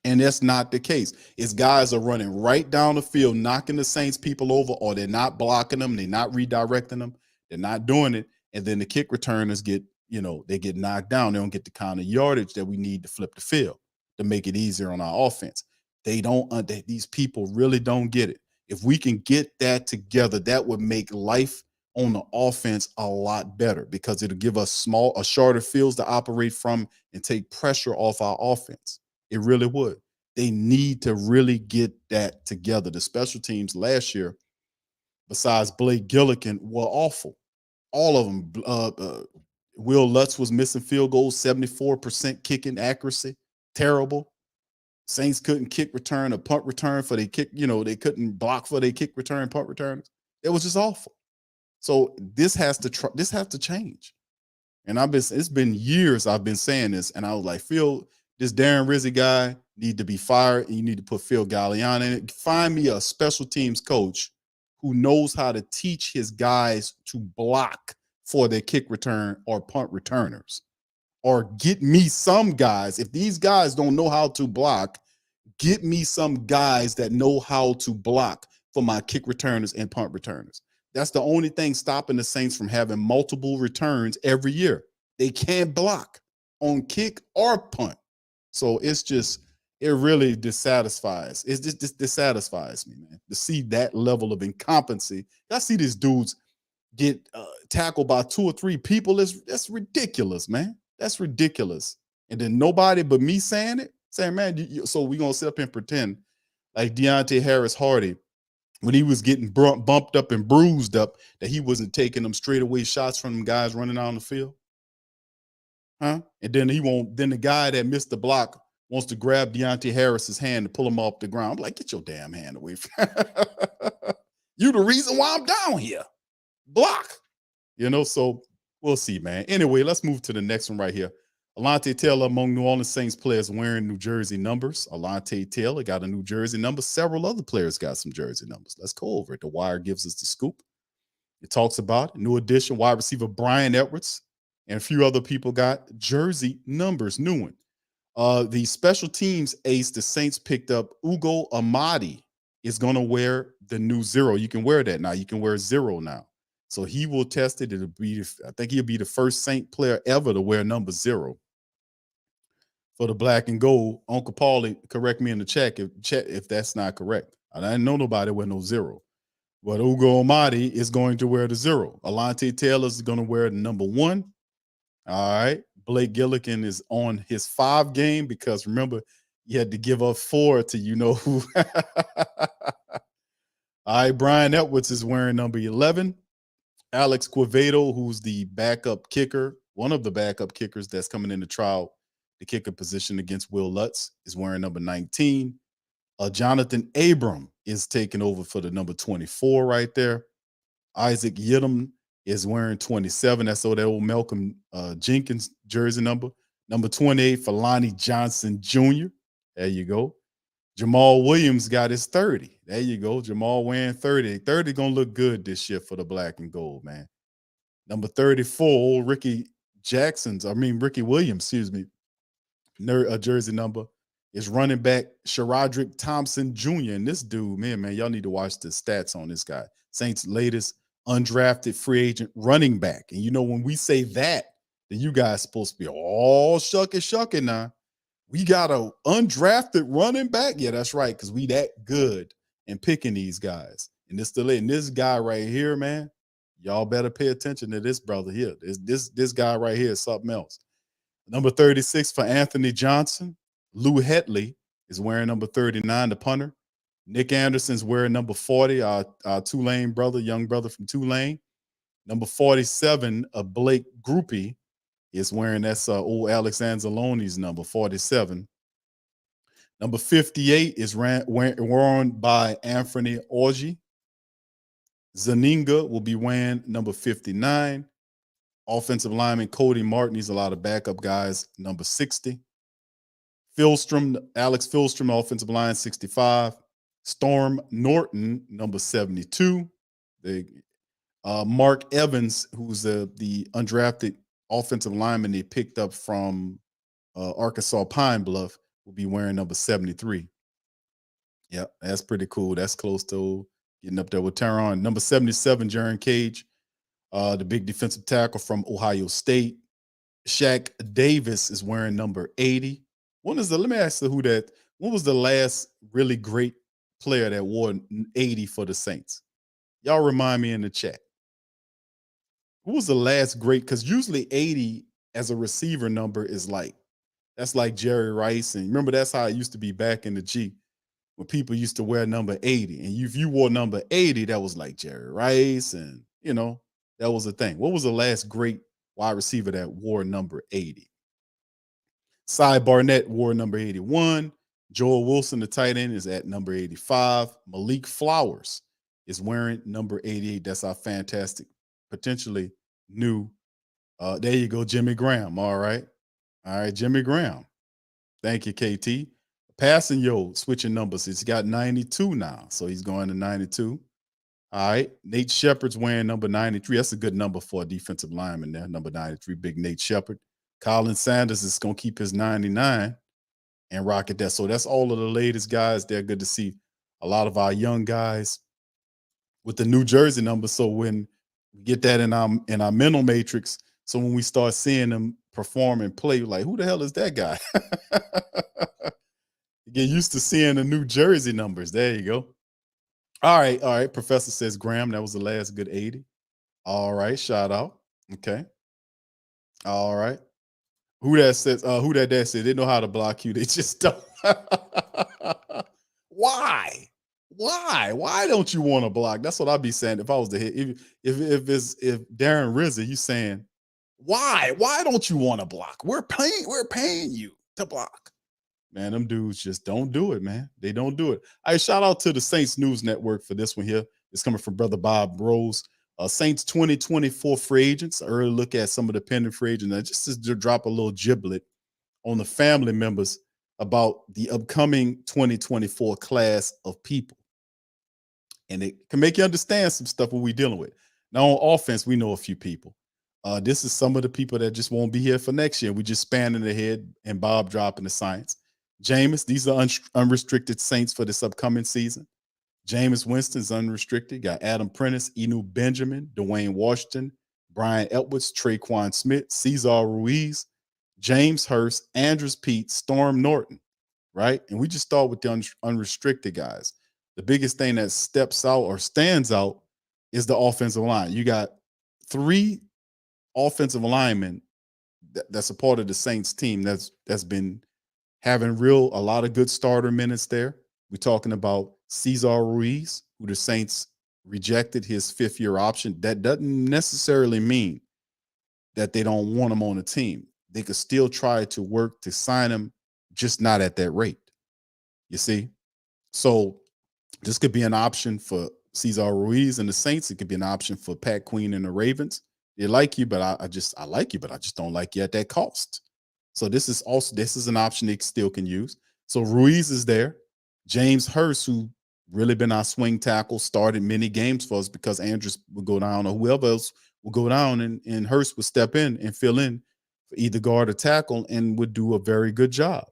And that's not the case. It's guys are running right down the field, knocking the Saints people over, or they're not blocking them, they're not redirecting them, they're not doing it. And then the kick returners get, they get knocked down. They don't get the kind of yardage that we need to flip the field to make it easier on our offense. They don't, these people really don't get it. If we can get that together, that would make life on the offense a lot better because it'll give us shorter fields to operate from and take pressure off our offense. It really would. They need to really get that together. The special teams last year, besides Blake Gillikin, were awful. All of them. Will Lutz was missing field goals, 74% kicking accuracy, terrible. Saints couldn't kick return or punt return for their kick. They couldn't block for their kick return, punt returners. It was just awful. So this has to change. And it's been years I've been saying this, and I was like, Phil, this Darren Rizzi guy need to be fired, and you need to put Phil Galliano in it. Find me a special teams coach who knows how to teach his guys to block for their kick return or punt returners. Or get me some guys. If these guys don't know how to block, get me some guys that know how to block for my kick returners and punt returners. That's the only thing stopping the Saints from having multiple returns every year. They can't block on kick or punt. So it really dissatisfies. It just dissatisfies me, man, to see that level of incompetency. I see these dudes get tackled by 2 or 3 people. That's ridiculous, man. That's ridiculous. And then nobody but me saying, man, so we're going to sit up and pretend like Deontay Harris-Hardy, when he was getting bumped up and bruised up, that he wasn't taking them straightaway shots from them guys running on the field. Huh? And then then the guy that missed the block wants to grab Deontay Harris's hand to pull him off the ground. I'm like, get your damn hand away from you. The reason why I'm down here. Block. So we'll see, man. Anyway, let's move to the next one right here. Alontae Taylor among New Orleans Saints players wearing New Jersey numbers. Alontae Taylor got a New Jersey number. Several other players got some jersey numbers. Let's go over it. The Wire gives us the scoop. It talks about new addition, wide receiver Brian Edwards, and a few other people got jersey numbers, new one. The special teams ace the Saints picked up, Ugo Amadi, is going to wear the new 0. You can wear that now. You can wear 0 now. So he will test it. I think he'll be the first Saint player ever to wear number 0 for the black and gold. Uncle Paulie, correct me in the chat if that's not correct. I didn't know nobody wear no 0. But Ugo Amadi is going to wear the 0. Alontae Taylor is going to wear the number 1. All right. Blake Gillikin is on his 5 game because remember, you had to give up 4 to who. All right. Brian Edwards is wearing number 11. Alex Quevedo, who's the backup kicker, one of the backup kickers that's coming in the trial, the kicker position against Will Lutz, is wearing number 19. Jonathan Abram is taking over for the number 24 right there. Isaac Yidam is wearing 27. That's that old Malcolm Jenkins jersey number. Number 28 for Lonnie Johnson Jr. There you go. Jamal Williams got his 30. There you go. Jamal wearing 30. 30 going to look good this year for the black and gold, man. Number 34, Ricky Williams, a jersey number, is running back Sharadrick Thompson Jr. And this dude, man, y'all need to watch the stats on this guy. Saints' latest undrafted free agent running back. And when we say that, then you guys supposed to be all shucking now. We got a undrafted running back. Yeah, that's right, because we that good in picking these guys. And this guy right here, man, y'all better pay attention to this brother here. This guy right here is something else. Number 36 for Anthony Johnson. Lou Hetley is wearing number 39, the punter. Nick Anderson's wearing number 40, our Tulane brother, young brother from Tulane. Number 47, Blake Groupie is wearing that's old Alex Anzalone's number 47. Number 58 is worn by Anthony Orji. Zaninga will be wearing number 59. Offensive lineman Cody Martin, he's a lot of backup guys, number 60. Alex Filstrom, offensive line, 65. Storm Norton, number 72. Mark Evans, who's the undrafted offensive lineman they picked up from Arkansas Pine Bluff, will be wearing number 73. Yep, that's pretty cool. That's close to getting up there with Teron. Number 77, Jaron Cage, the big defensive tackle from Ohio State. Shaq Davis is wearing number 80. Let me ask you who that, when was the last really great player that wore 80 for the Saints? Y'all remind me in the chat. Who was the last great? Because usually 80 as a receiver number is like, that's like Jerry Rice. And remember, that's how it used to be back in the G when people used to wear number 80. And if you wore number 80, that was like Jerry Rice. And, that was the thing. What was the last great wide receiver that wore number 80? Cy Barnett wore number 81. Joel Wilson, the tight end, is at number 85. Malik Flowers is wearing number 88. That's our fantastic, potentially new. There you go, Jimmy Graham. All right, Jimmy Graham. Thank you, KT. Passing switching numbers. He's got 92 now, so he's going to 92. All right, Nate Shepard's wearing number 93. That's a good number for a defensive lineman there, number 93, big Nate Shepard. Colin Sanders is going to keep his 99 and rock it there. So that's all of the latest guys. They're good to see a lot of our young guys with the New Jersey number. So when we get that in our mental matrix, so when we start seeing them perform and play, like, who the hell is that guy? Get used to seeing the New Jersey numbers. There you go. All right. Professor says Graham, that was the last good 80. All right, shout out. Okay. All right. Who that says, who that dad said they know how to block you, they just don't. Why? Why don't you want to block? That's what I'd be saying if I was the hit. If Darren Rizzi, you saying, why don't you want to block? We're paying you to block. Man, them dudes just don't do it, man. They don't do it. All right, shout out to the Saints News Network for this one here. It's coming from Brother Bob Rose. Saints 2024 free agents. An early look at some of the pending free agents. Now, just to drop a little giblet on the family members about the upcoming 2024 class of people. And it can make you understand some stuff what we're dealing with. Now, on offense, we know a few people. This is some of the people that just won't be here for next year. We just spanning ahead and Bob dropping the science. Jameis, these are unrestricted Saints for this upcoming season. Jameis Winston's unrestricted. Got Adam Prentice, Enu Benjamin, Dwayne Washington, Brian Edwards, Traquan Smith, Cesar Ruiz, James Hurst, Andrews Pete, Storm Norton, right? And we just start with the unrestricted guys. The biggest thing that steps out or stands out is the offensive line. You got 3 offensive linemen that's a part of the Saints team that's been having a lot of good starter minutes there. We're talking about Cesar Ruiz, who the Saints rejected his 5th-year option. That doesn't necessarily mean that they don't want him on the team. They could still try to work to sign him, just not at that rate. You see? So this could be an option for Cesar Ruiz and the Saints. It could be an option for Pat Queen and the Ravens. They like you, but I like you, but I just don't like you at that cost. So this is an option they still can use. So Ruiz is there. James Hurst, who really been our swing tackle, started many games for us because Andrews would go down or whoever else would go down, and Hurst would step in and fill in for either guard or tackle and would do a very good job.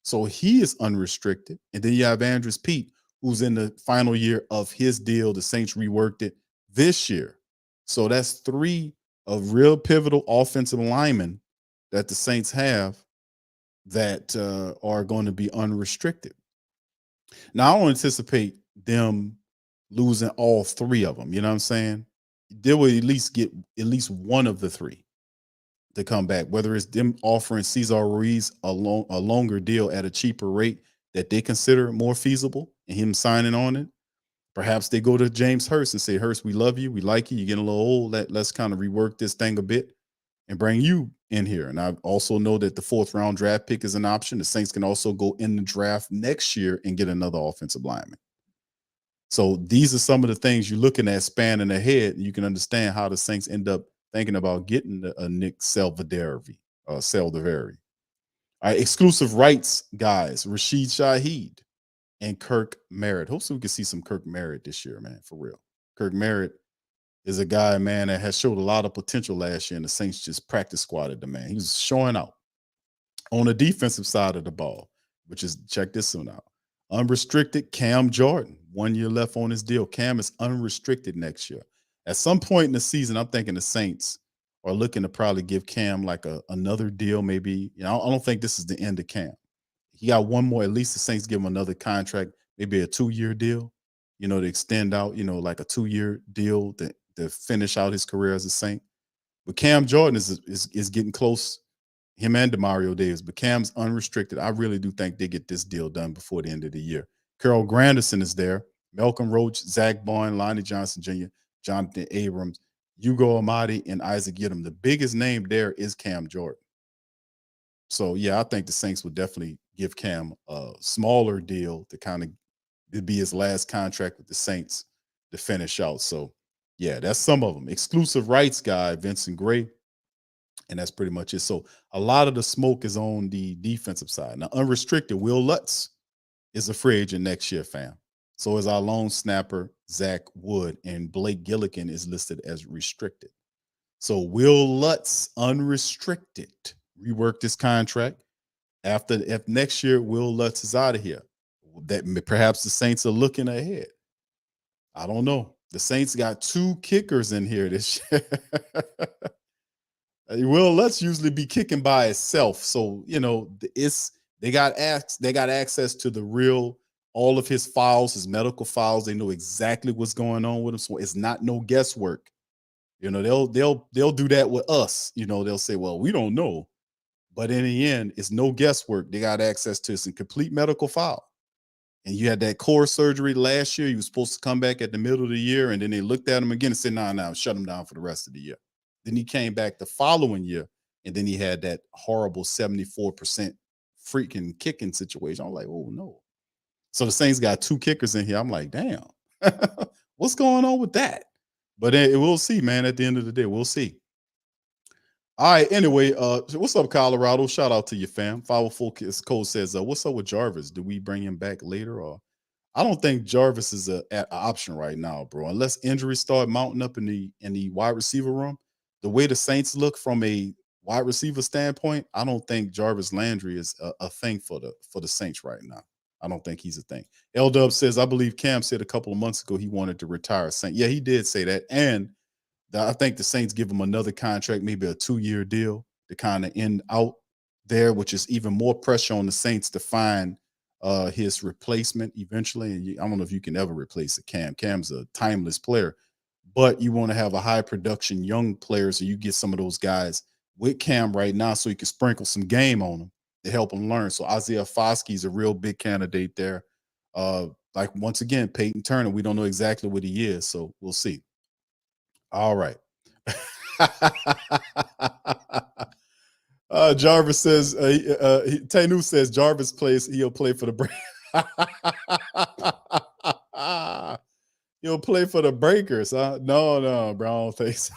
So he is unrestricted. And then you have Andrews Pete, who's in the final year of his deal. The Saints reworked it this year. So that's 3 of real pivotal offensive linemen that the Saints have that are going to be unrestricted. Now, I don't anticipate them losing all 3 of them. You know what I'm saying? They will at least get at least one of the 3 to come back, whether it's them offering Cesar Ruiz a longer deal at a cheaper rate that they consider more feasible and him signing on it. Perhaps they go to James Hurst and say, Hurst, we love you. We like you. You're getting a little old. Let's kind of rework this thing a bit and bring you in here. And I also know that the 4th-round draft pick is an option. The Saints can also go in the draft next year and get another offensive lineman. So these are some of the things you're looking at spanning ahead. And you can understand how the Saints end up thinking about getting a Nick Selvaderi. All right, exclusive rights guys, Rashid Shaheed and Kirk Merritt. Hopefully we can see some Kirk Merritt this year, man, for real. Kirk Merritt is a guy, man, that has showed a lot of potential last year, and the Saints just practice squatted the man. He was showing out on the defensive side of the ball, which is check this one out. Unrestricted Cam Jordan, 1 year left on his deal. Cam is unrestricted next year. At some point in the season, I'm thinking the Saints are looking to probably give Cam like another deal. Maybe, I don't think this is the end of Cam. He got one more. At least the Saints give him another contract, maybe a 2-year deal, to extend out, like a 2-year deal to finish out his career as a Saint. But Cam Jordan is getting close, him and Demario Davis. But Cam's unrestricted. I really do think they get this deal done before the end of the year. Carol Granderson is there. Malcolm Roach, Zach Bowen, Lonnie Johnson Jr., Jonathan Abrams, Hugo Amadi, and Isaac Yiadom. The biggest name there is Cam Jordan. So, yeah, I think the Saints would definitely give Cam a smaller deal to kind of be his last contract with the Saints to finish out. So, yeah, that's some of them. Exclusive rights guy, Vincent Gray. And that's pretty much it. So a lot of the smoke is on the defensive side. Now, unrestricted, Will Lutz is a free agent next year, fam. So is our lone snapper, Zach Wood, and Blake Gillikin is listed as restricted. So Will Lutz, unrestricted, reworked his contract. If next year Will Lutz is out of here, that perhaps the Saints are looking ahead. I don't know. The Saints got 2 kickers in here this year. Will Lutz usually be kicking by itself. So, they got access to all of his files, his medical files. They know exactly what's going on with him. So it's not no guesswork. They'll do that with us. They'll say, well, we don't know. But in the end, it's no guesswork. They got access to some complete medical file. And you had that core surgery last year. You were supposed to come back at the middle of the year. And then they looked at him again and said, no, shut him down for the rest of the year. Then he came back the following year. And then he had that horrible 74% freaking kicking situation. I'm like, oh, no. So the Saints got 2 kickers in here. I'm like, damn, what's going on with that? But we'll see, man. At the end of the day, we'll see. All right. Anyway, what's up, Colorado? Shout out to your fam. 504 Code says, what's up with Jarvis? Do we bring him back later? Or I don't think Jarvis is an option right now, bro. Unless injuries start mounting up in the wide receiver room, the way the Saints look from a wide receiver standpoint, I don't think Jarvis Landry is a thing for the Saints right now. I don't think he's a thing. L-Dub says, I believe Cam said a couple of months ago he wanted to retire Saint. Yeah, he did say that. And I think the Saints give him another contract, maybe a 2-year deal to kind of end out there, which is even more pressure on the Saints to find his replacement eventually. And I don't know if you can ever replace a Cam. Cam's a timeless player, but you want to have a high production young player, so you get some of those guys with Cam right now so you can sprinkle some game on them to help them learn. So Isaiah Foskey is a real big candidate there. Like, once again, Peyton Turner, we don't know exactly what he is, so we'll see. All right. Jarvis says, Tanu says Jarvis he'll play for the he'll play for the Breakers, huh? No, bro, I don't think so.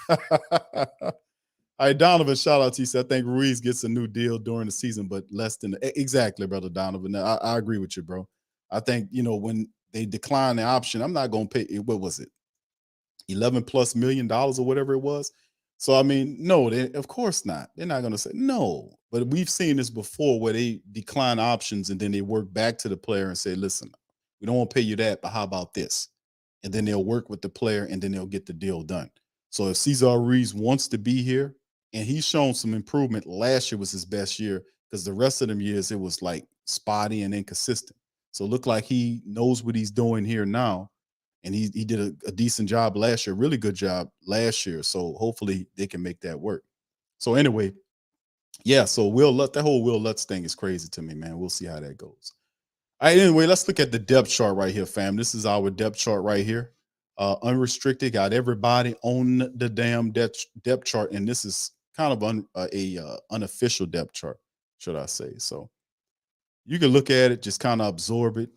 All right, Donovan, shout out to you. I think Ruiz gets a new deal during the season, but less than exactly, brother Donovan. I agree with you, bro. I think, when they decline the option, I'm not going to pay. What was it? $11+ million or whatever it was. So, I mean, no, of course not. They're not going to say no. But we've seen this before where they decline options and then they work back to the player and say, listen, we don't want to pay you that, but how about this? And then they'll work with the player and then they'll get the deal done. So if Cesar Ruiz wants to be here, and he's shown some improvement, last year was his best year because the rest of them years it was like spotty and inconsistent. So it looked like he knows what he's doing here now. And he did a decent job last year, really good job last year. So hopefully they can make that work. So anyway, yeah, so that whole Will Lutz thing is crazy to me, man. We'll see how that goes. All right, anyway, let's look at the depth chart right here, fam. This is our depth chart right here. Unrestricted, got everybody on the damn depth chart. And this is kind of unofficial depth chart, should I say. So you can look at it, just kind of absorb it,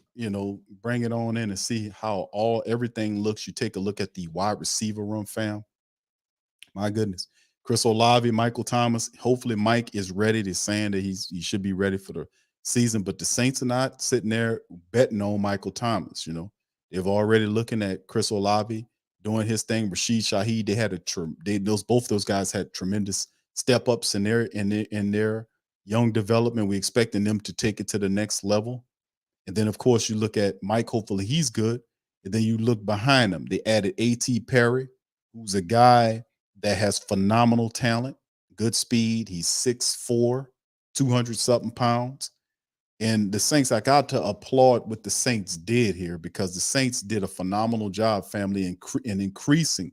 bring it on in and see how everything looks. You take a look at the wide receiver room, fam. My goodness. Chris Olave, Michael Thomas. Hopefully Mike is ready. They're saying that he should be ready for the season, but the Saints are not sitting there betting on Michael Thomas. They've already looking at Chris Olave doing his thing. Rashid Shaheed, they had both those guys had tremendous step ups in their young development. We expecting them to take it to the next level. And then of course you look at Mike, hopefully he's good. And then you look behind him. They added A.T. Perry, who's a guy that has phenomenal talent, good speed. He's 6'4", 200 something pounds. And the Saints, I got to applaud what the Saints did here, because the Saints did a phenomenal job, family, in increasing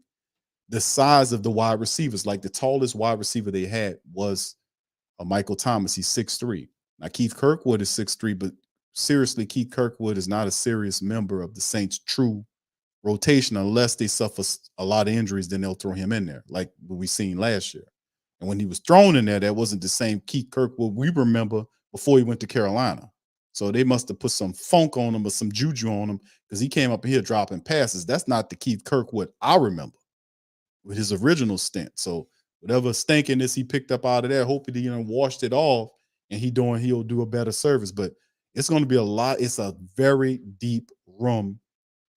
the size of the wide receivers. Like the tallest wide receiver they had was Michael Thomas. He's 6'3". Now Keith Kirkwood is 6'3", but seriously, Keith Kirkwood is not a serious member of the Saints' true rotation unless they suffer a lot of injuries. Then they'll throw him in there, like what we seen last year. And when he was thrown in there, that wasn't the same Keith Kirkwood we remember before he went to Carolina. So they must have put some funk on him or some juju on him, because he came up here dropping passes. That's not the Keith Kirkwood I remember with his original stint. So whatever stinkiness he picked up out of there, hopefully he washed it off, and he'll do a better service. But it's going to be a lot. It's a very deep room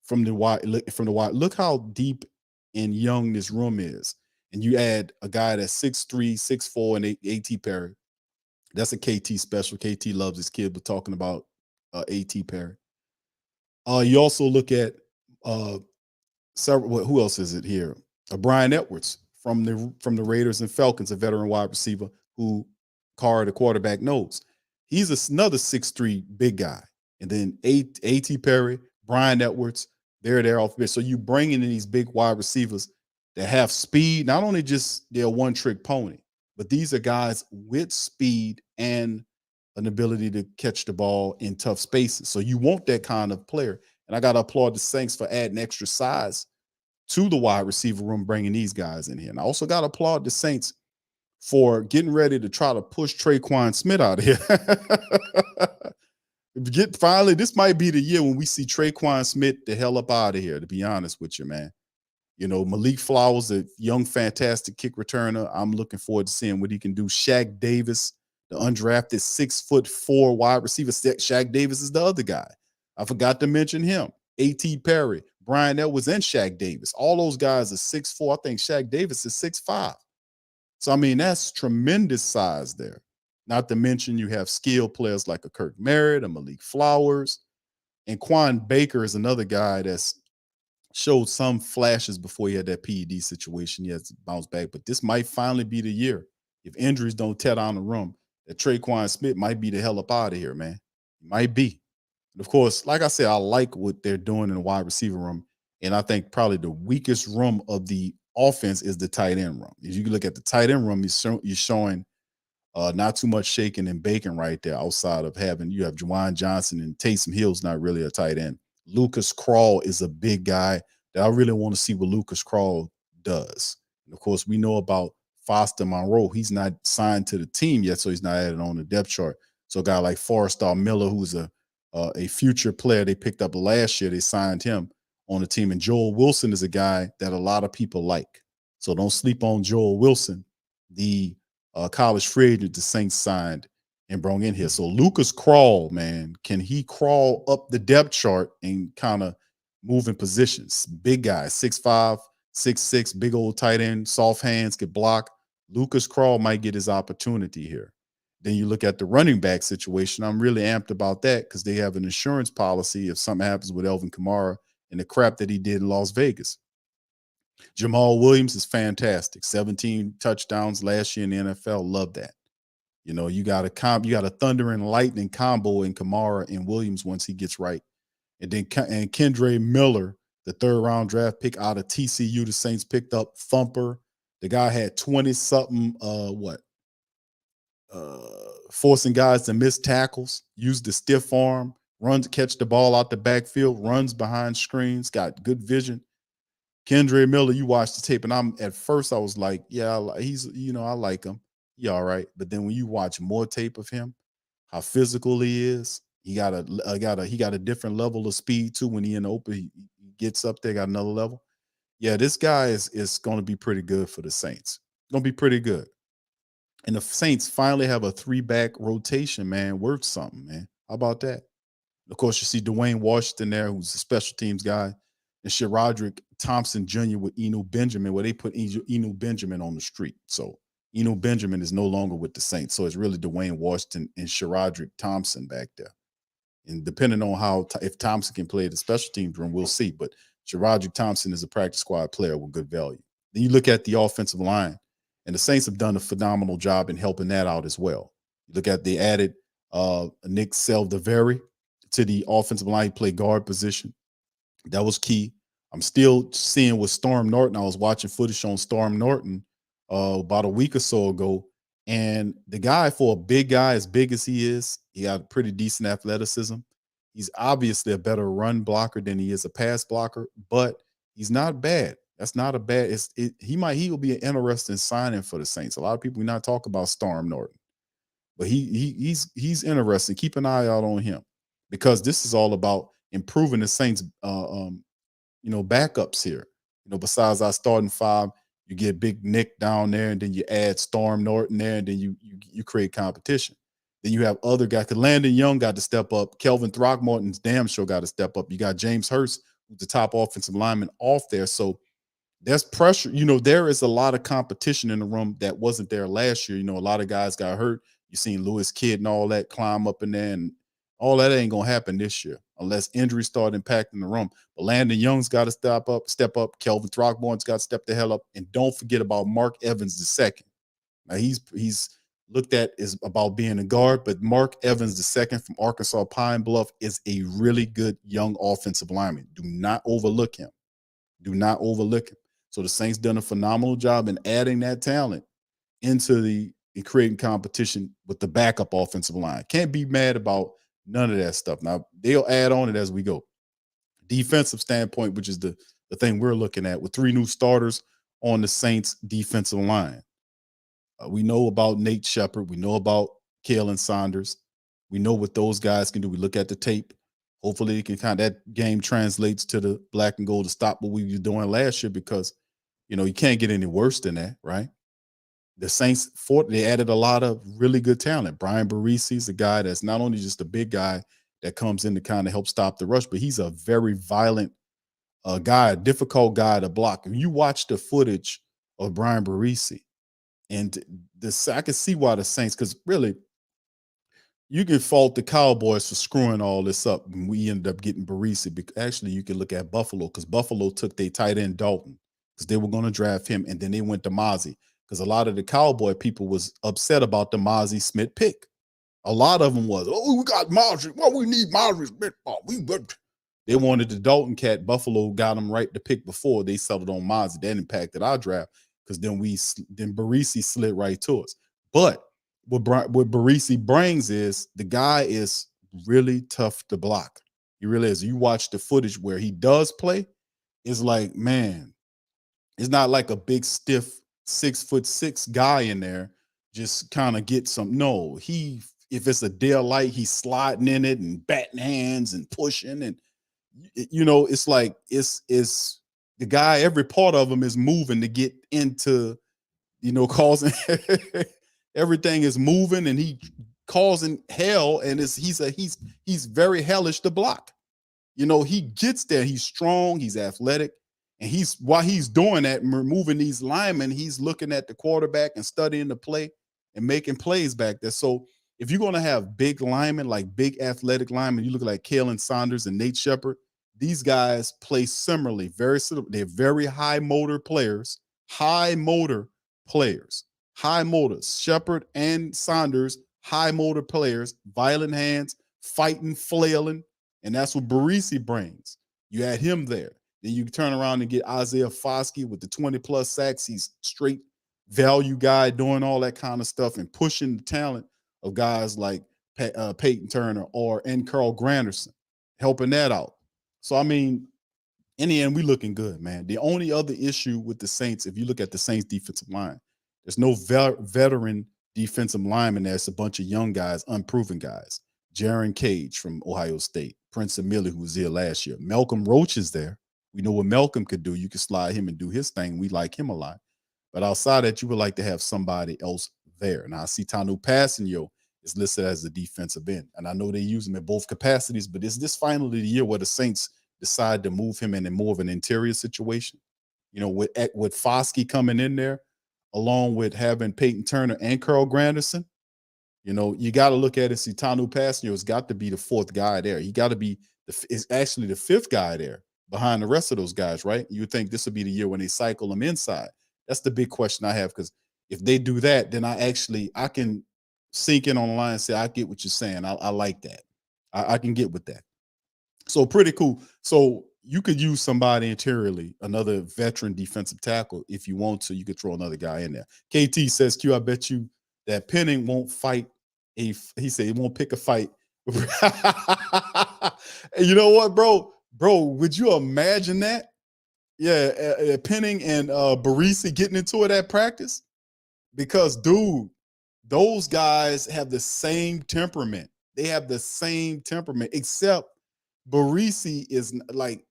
from the wide. Look how deep and young this room is. And you add a guy that's 6'3", 6'4", and A.T. Perry. That's a KT special. KT loves his kid, but talking about A.T. Perry. You also look at several. Who else is it here? Brian Edwards from the Raiders and Falcons, a veteran wide receiver who Carr, the quarterback, knows. He's another 6'3" big guy. And then A.T. Perry, Brian Edwards, they're there off the bench. So you bring in these big wide receivers that have speed. Not only just they're one-trick pony, but these are guys with speed and an ability to catch the ball in tough spaces. So you want that kind of player. And I got to applaud the Saints for adding extra size to the wide receiver room, bringing these guys in here. And I also got to applaud the Saints for getting ready to try to push Traquan Smith out of here. Finally, this might be the year when we see Traquan Smith the hell up out of here, to be honest with you, man. You know, Malik Flowers, a young, fantastic kick returner. I'm looking forward to seeing what he can do. Shaq Davis, the undrafted 6'4" wide receiver. Shaq Davis is the other guy. I forgot to mention him. A.T. Perry, Brian Edwards, and Shaq Davis. All those guys are 6'4". I think Shaq Davis is 6'5". So, I mean, that's tremendous size there. Not to mention you have skilled players like a Kirk Merritt, a Malik Flowers. And Quan Baker is another guy that's showed some flashes before he had that PED situation. He has to bounce back. But this might finally be the year, if injuries don't tear down the room, that Traquan Smith might be the hell up out of here, man. He might be. And of course, like I said, I like what they're doing in the wide receiver room. And I think probably the weakest room of the offense is the tight end room. If you look at the tight end room, you're showing not too much shaking and baking right there, outside of you have Juwan Johnson, and Taysom Hill's not really a tight end. Lucas Krull is a big guy that I really want to see what Lucas Krull does. And of course, we know about Foster Monroe. He's not signed to the team yet, so he's not added on the depth chart. So a guy like Forrestal Miller, who's a future player they picked up last year, they signed him on the team. And Joel Wilson is a guy that a lot of people like. So don't sleep on Joel Wilson, the college free agent the Saints signed and brought in here. So Lucas Krull, man, can he crawl up the depth chart and kind of move in positions? Big guy, 6'5", 6'6", big old tight end, soft hands, could block. Lucas Krull might get his opportunity here. Then you look at the running back situation. I'm really amped about that because they have an insurance policy if something happens with Elvin Kamara and the crap that he did in Las Vegas. Jamal Williams is fantastic. 17 touchdowns last year in the NFL. Love that. You know, you got a thunder and lightning combo in Kamara and Williams once he gets right. And then Kendre Miller, the 3rd-round draft pick out of TCU, the Saints picked up. Thumper. The guy had 20-something, forcing guys to miss tackles, used the stiff arm, runs, catch the ball out the backfield, runs behind screens, got good vision. Kendre Miller, you watch the tape, and at first I was like, yeah, I like him. He all right. But then when you watch more tape of him, how physical he is, he got a different level of speed too. When he in the open, he gets up there, got another level. Yeah, this guy is going to be pretty good for the Saints. Going to be pretty good. And the Saints finally have a 3-back rotation, man, worth something, man. How about that? Of course, you see Dwayne Washington there, who's a special teams guy. and Sherodrick Thompson Jr. with Eno Benjamin, where they put Eno Benjamin on the street. So Eno Benjamin is no longer with the Saints. So it's really Dwayne Washington and Sherodrick Thompson back there. And depending on how, if Thompson can play the special teams room, we'll see. But Sherodrick Thompson is a practice squad player with good value. Then you look at the offensive line, and the Saints have done a phenomenal job in helping that out as well. You look at they added Nick Seldaveri to the offensive line. He played guard position. That was key. I'm still seeing with Storm Norton. I was watching footage on Storm Norton about a week or so ago. And the guy, for a big guy, as big as he is, he got pretty decent athleticism. He's obviously a better run blocker than he is a pass blocker, but he's not bad. That's not a bad. He will be an interesting signing for the Saints. A lot of people not talk about Storm Norton, but he's interesting. Keep an eye out on him, because this is all about improving the Saints backups here. Besides our starting five, you get Big Nick down there, and then you add Storm Norton there, and then you create competition. Then you have other guys. Because Landon Young got to step up. Kelvin Throckmorton's damn sure got to step up. You got James Hurst, who's the top offensive lineman, off there. So there's pressure. There is a lot of competition in the room that wasn't there last year. A lot of guys got hurt. You seen Lewis Kidd and all that climb up in there, and all that ain't gonna happen this year unless injuries start impacting the room. But Landon Young's got to step up. Kelvin Throckmorton's got to step the hell up, and don't forget about Mark Evans II. Now he's looked at as about being a guard, but Mark Evans II from Arkansas Pine Bluff is a really good young offensive lineman. Do not overlook him. Do not overlook him. So the Saints done a phenomenal job in adding that talent into creating competition with the backup offensive line. Can't be mad about none of that stuff. Now, they'll add on it as we go. Defensive standpoint, which is the thing we're looking at, with 3 new starters on the Saints defensive line. We know about Nate Shepard. We know about Kalen Saunders. We know what those guys can do. We look at the tape. Hopefully, that game translates to the black and gold to stop what we were doing last year, because, you can't get any worse than that, right? The Saints, they added a lot of really good talent. Brian Barisi is a guy that's not only just a big guy that comes in to kind of help stop the rush, but he's a very violent guy, a difficult guy to block. If you watch the footage of Brian Barisi, and I can see why the Saints, because really, you can fault the Cowboys for screwing all this up when we ended up getting Barisi. Actually, you can look at Buffalo, because Buffalo took their tight end Dalton, because they were going to draft him, and then they went to Mozzie, because a lot of the Cowboy people was upset about the Mozzie Smith pick. A lot of them was, we got Mozzie. Well, we need Mozzie Smith. They wanted the Dalton cat. Buffalo got him right the pick before they settled on Mozzie. That impacted our draft, because then Barisi slid right to us. But what Barisi brings is, the guy is really tough to block. He really is. You watch the footage where he does play, it's like, man, it's not like a big stiff 6'6" guy in there just kind of get some. No, if it's a daylight, he's sliding in it and batting hands and pushing, and it's like it's the guy. Every part of him is moving to get into, causing everything is moving, and he causing hell, and he's very hellish to block. He gets there. He's strong. He's athletic. And while he's doing that, moving these linemen, he's looking at the quarterback and studying the play and making plays back there. So if you're going to have big linemen, like big athletic linemen, you look like Kalen Saunders and Nate Shepard, these guys play similarly, very similar. They're very high motor players, high motor. Shepard and Saunders, high motor players, violent hands, fighting, flailing. And that's what Barisi brings. You add him there. Then you turn around and get Isaiah Foskey with the 20+ sacks. He's straight value guy, doing all that kind of stuff and pushing the talent of guys like Peyton Turner and Carl Granderson, helping that out. So, I mean, in the end, we looking good, man. The only other issue with the Saints, if you look at the Saints defensive line, there's no veteran defensive lineman. There's a bunch of young guys, unproven guys. Jaron Cage from Ohio State, Prince Emily, who was here last year. Malcolm Roach is there. We know what Malcolm could do. You can slide him and do his thing. We like him a lot. But outside that, you would like to have somebody else there. Now, I see Tanu Passanio is listed as a defensive end. And I know they use him in both capacities, but is this finally the year where the Saints decide to move him in more of an interior situation. You know, with Foskey coming in there, along with having Peyton Turner and Carl Granderson, you know, you got to look at it. See, Tanu Passenger has got to be the fourth guy there. He got to be is actually the fifth guy there behind the rest of those guys, right? You would think this would be the year when they cycle them inside. That's the big question I have, because if they do that, then I can sink in on the line and say, I get what you're saying. I like that. I can get with that. So pretty cool. So you could use somebody interiorly, another veteran defensive tackle, if you want to. You could throw another guy in there. KT says, Q, I bet you that Penning won't fight he said he won't pick a fight. And you know what, bro? Bro, would you imagine that? Yeah, Penning and Barisi getting into it at practice? Because, dude, those guys have the same temperament. They have the same temperament, except Barisi is like,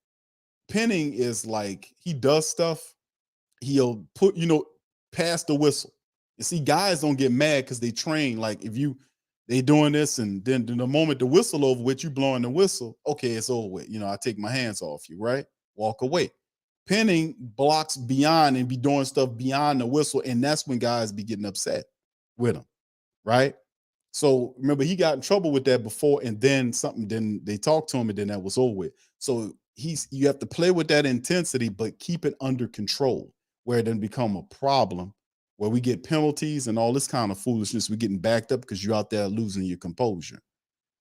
Penning is like, he does stuff. He'll put, pass the whistle. You see, guys don't get mad because they train. Like, if they doing this, and then the moment the whistle over with, you blowing the whistle, okay, it's over with. I take my hands off you, right? Walk away. Penning blocks beyond and be doing stuff beyond the whistle, and that's when guys be getting upset with him, right? So remember, he got in trouble with that before, and then they talked to him, and then that was over with. So you have to play with that intensity, but keep it under control, where it doesn't become a problem, where we get penalties and all this kind of foolishness. We're getting backed up because you're out there losing your composure.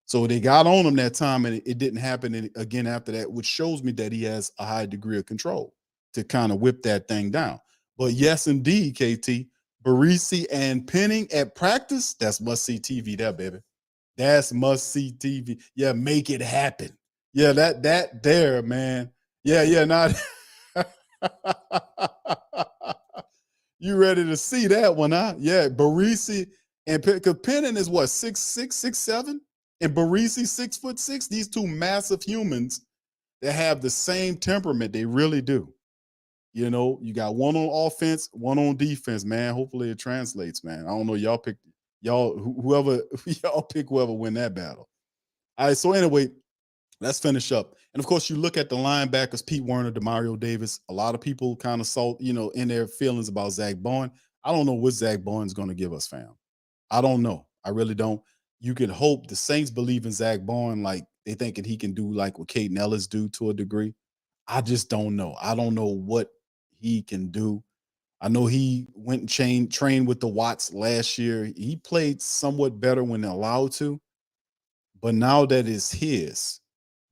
So they got on him that time, and it didn't happen again after that, which shows me that he has a high degree of control to kind of whip that thing down. But yes, indeed, KT, Barisi and Penning at practice, that's must-see TV there, baby. That's must-see TV. Yeah, make it happen. Yeah, that there, man. Yeah, not you ready to see that one, huh? Yeah, Barisi and because Penning is what, 6'6", 6'7", and Barisi 6'6". These two massive humans that have the same temperament. They really do. You got one on offense, one on defense, man. Hopefully it translates, man. I don't know. Y'all pick whoever y'all pick whoever win that battle. All right. So anyway, let's finish up. And of course, you look at the linebackers, Pete Werner, Demario Davis. A lot of people kind of saw, in their feelings about Zach Bowen. I don't know what Zach Bowen's going to give us, fam. I don't know. I really don't. You can hope the Saints believe in Zach Bowen, like they thinking he can do like what Caden Ellis do to a degree. I just don't know. I don't know what he can do. I know he went and trained with the Watts last year. He played somewhat better when allowed to, but now that it's his,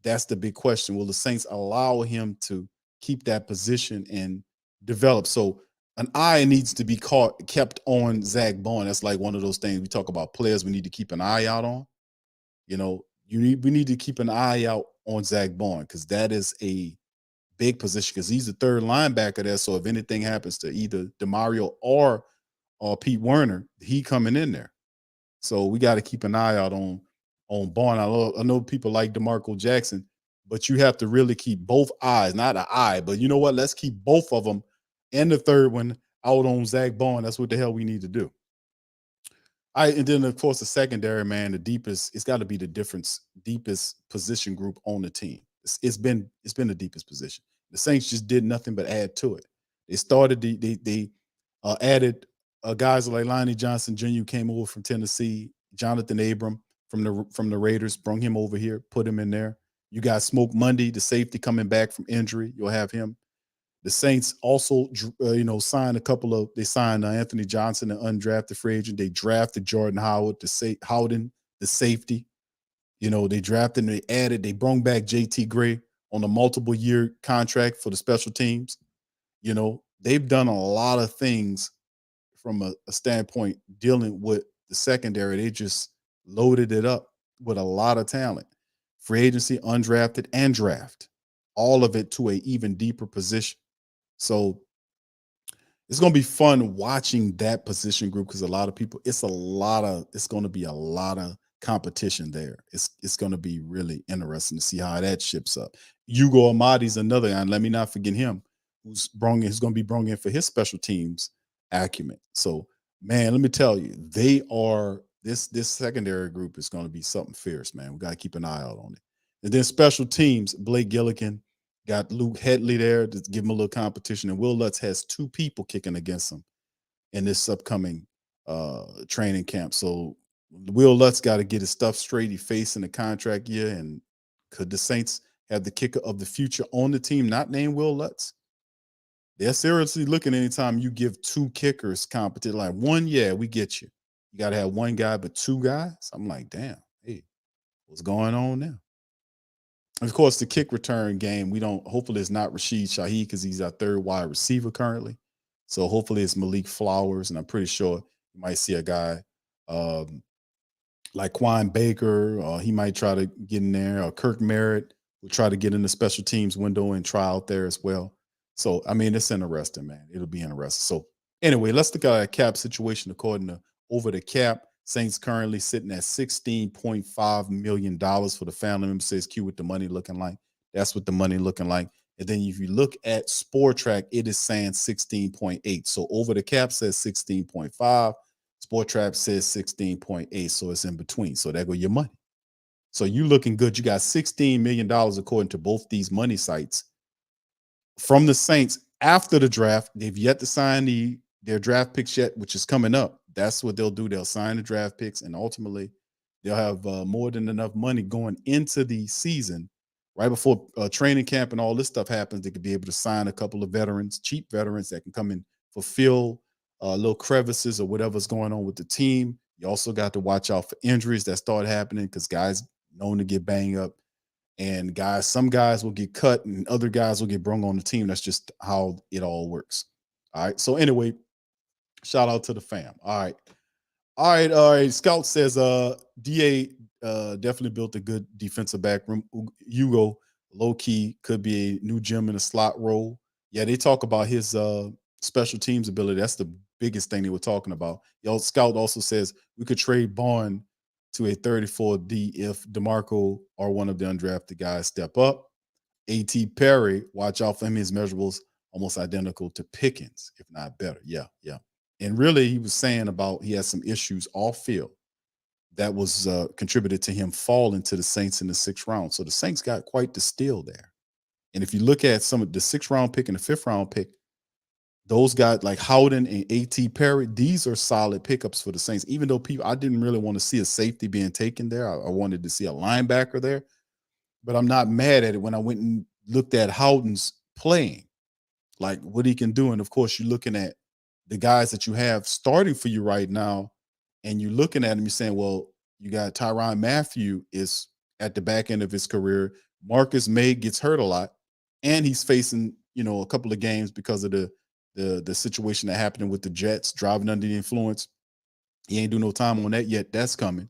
that's the big question. Will the Saints allow him to keep that position and develop? So an eye needs to be kept on Zach Bowen. That's like one of those things we talk about players we need to keep an eye out on. We need to keep an eye out on Zach Bowen, because that is a big position, because he's the third linebacker there. So if anything happens to either Demario or Pete Werner, he coming in there. So we got to keep an eye out on Bowen. I know people like DeMarco Jackson, but you have to really keep both eyes, not an eye, but you know what? Let's keep both of them and the third one out on Zach Bowen. That's what the hell we need to do. And then of course the secondary, man, the deepest. It's got to be the deepest position group on the team. It's been the deepest position. The Saints just did nothing but add to it. They started they added guys like Lonnie Johnson Jr. came over from Tennessee, Jonathan Abram from the Raiders, brought him over here, put him in there. You got Smoke Monday, the safety coming back from injury. You'll have him. The Saints also, signed they signed Anthony Johnson, an undrafted free agent. They drafted Jordan Howden, the safety. They drafted and they brought back JT Gray on a multiple year contract for the special teams. They've done a lot of things from a standpoint dealing with the secondary. They just loaded it up with a lot of talent. Free agency, undrafted, and draft. All of it to an even deeper position. So it's going to be fun watching that position group, because a lot of people, it's going to be a lot of competition there. It's going to be really interesting to see how that ships up. Hugo Amadi's another, and let me not forget him, who's going to be brought in for his special teams acumen. So, man, let me tell you, this secondary group is going to be something fierce, man. We got to keep an eye out on it. And then special teams, Blake Gilligan got Luke Headley there to give him a little competition. And Will Lutz has 2 people kicking against him in this upcoming training camp. So Will Lutz got to get his stuff straight. He facing a contract year. And could the Saints have the kicker of the future on the team not named Will Lutz? They're seriously looking anytime you give 2 kickers competition. Like one, yeah, we get you. You got to have 1 guy, but 2 guys? I'm like, damn, hey, what's going on now? Of course, the kick return game, hopefully it's not Rashid Shaheed because he's our 3rd wide receiver currently. So hopefully it's Malik Flowers, and I'm pretty sure you might see a guy like Quan Baker, he might try to get in there, or Kirk Merritt will try to get in the special teams window and try out there as well. So, I mean, it's interesting, man. It'll be interesting. So anyway, let's look at our cap situation according to Over the Cap. Saints currently sitting at $16.5 million for the family member. Says Q, with the money looking like. That's what the money looking like. And then if you look at Sport Track, it is saying 16.8. So Over the Cap says 16.5. Sport Track says 16.8. So it's in between. So there go your money. So you looking good. You got $16 million according to both these money sites from the Saints after the draft. They've yet to sign their draft picks yet, which is coming up. That's what they'll do. They'll sign the draft picks, and ultimately they'll have more than enough money going into the season right before training camp and all this stuff happens. They could be able to sign a couple of veterans, cheap veterans that can come and fulfill little crevices or whatever's going on with the team. You also got to watch out for injuries that start happening because guys known to get banged up, and some guys will get cut and other guys will get brung on the team. That's just how it all works. All right. So anyway, shout out to the fam. All right. All right. Scout says DA definitely built a good defensive back room. Hugo, low key, could be a new gem in a slot role. Yeah, they talk about his special teams ability. That's the biggest thing they were talking about. Scout also says we could trade Bond to a 34D if DeMarco or one of the undrafted guys step up. A.T. Perry, watch out for him. His measurables almost identical to Pickens, if not better. Yeah. And really, he was saying about he had some issues off field that was contributed to him falling to the Saints in the 6th round. So the Saints got quite the steal there. And if you look at some of the 6th round pick and the 5th round pick, those guys like Howden and A.T. Perry, these are solid pickups for the Saints. Even though I didn't really want to see a safety being taken there. I wanted to see a linebacker there. But I'm not mad at it when I went and looked at Howden's playing, like what he can do. And of course, you're looking at the guys that you have starting for you right now, and you're looking at them, you're saying, well, you got Tyrann Mathieu is at the back end of his career. Marcus May gets hurt a lot, and he's facing, a couple of games because of the situation that happened with the Jets driving under the influence. He ain't doing no time on that yet. That's coming.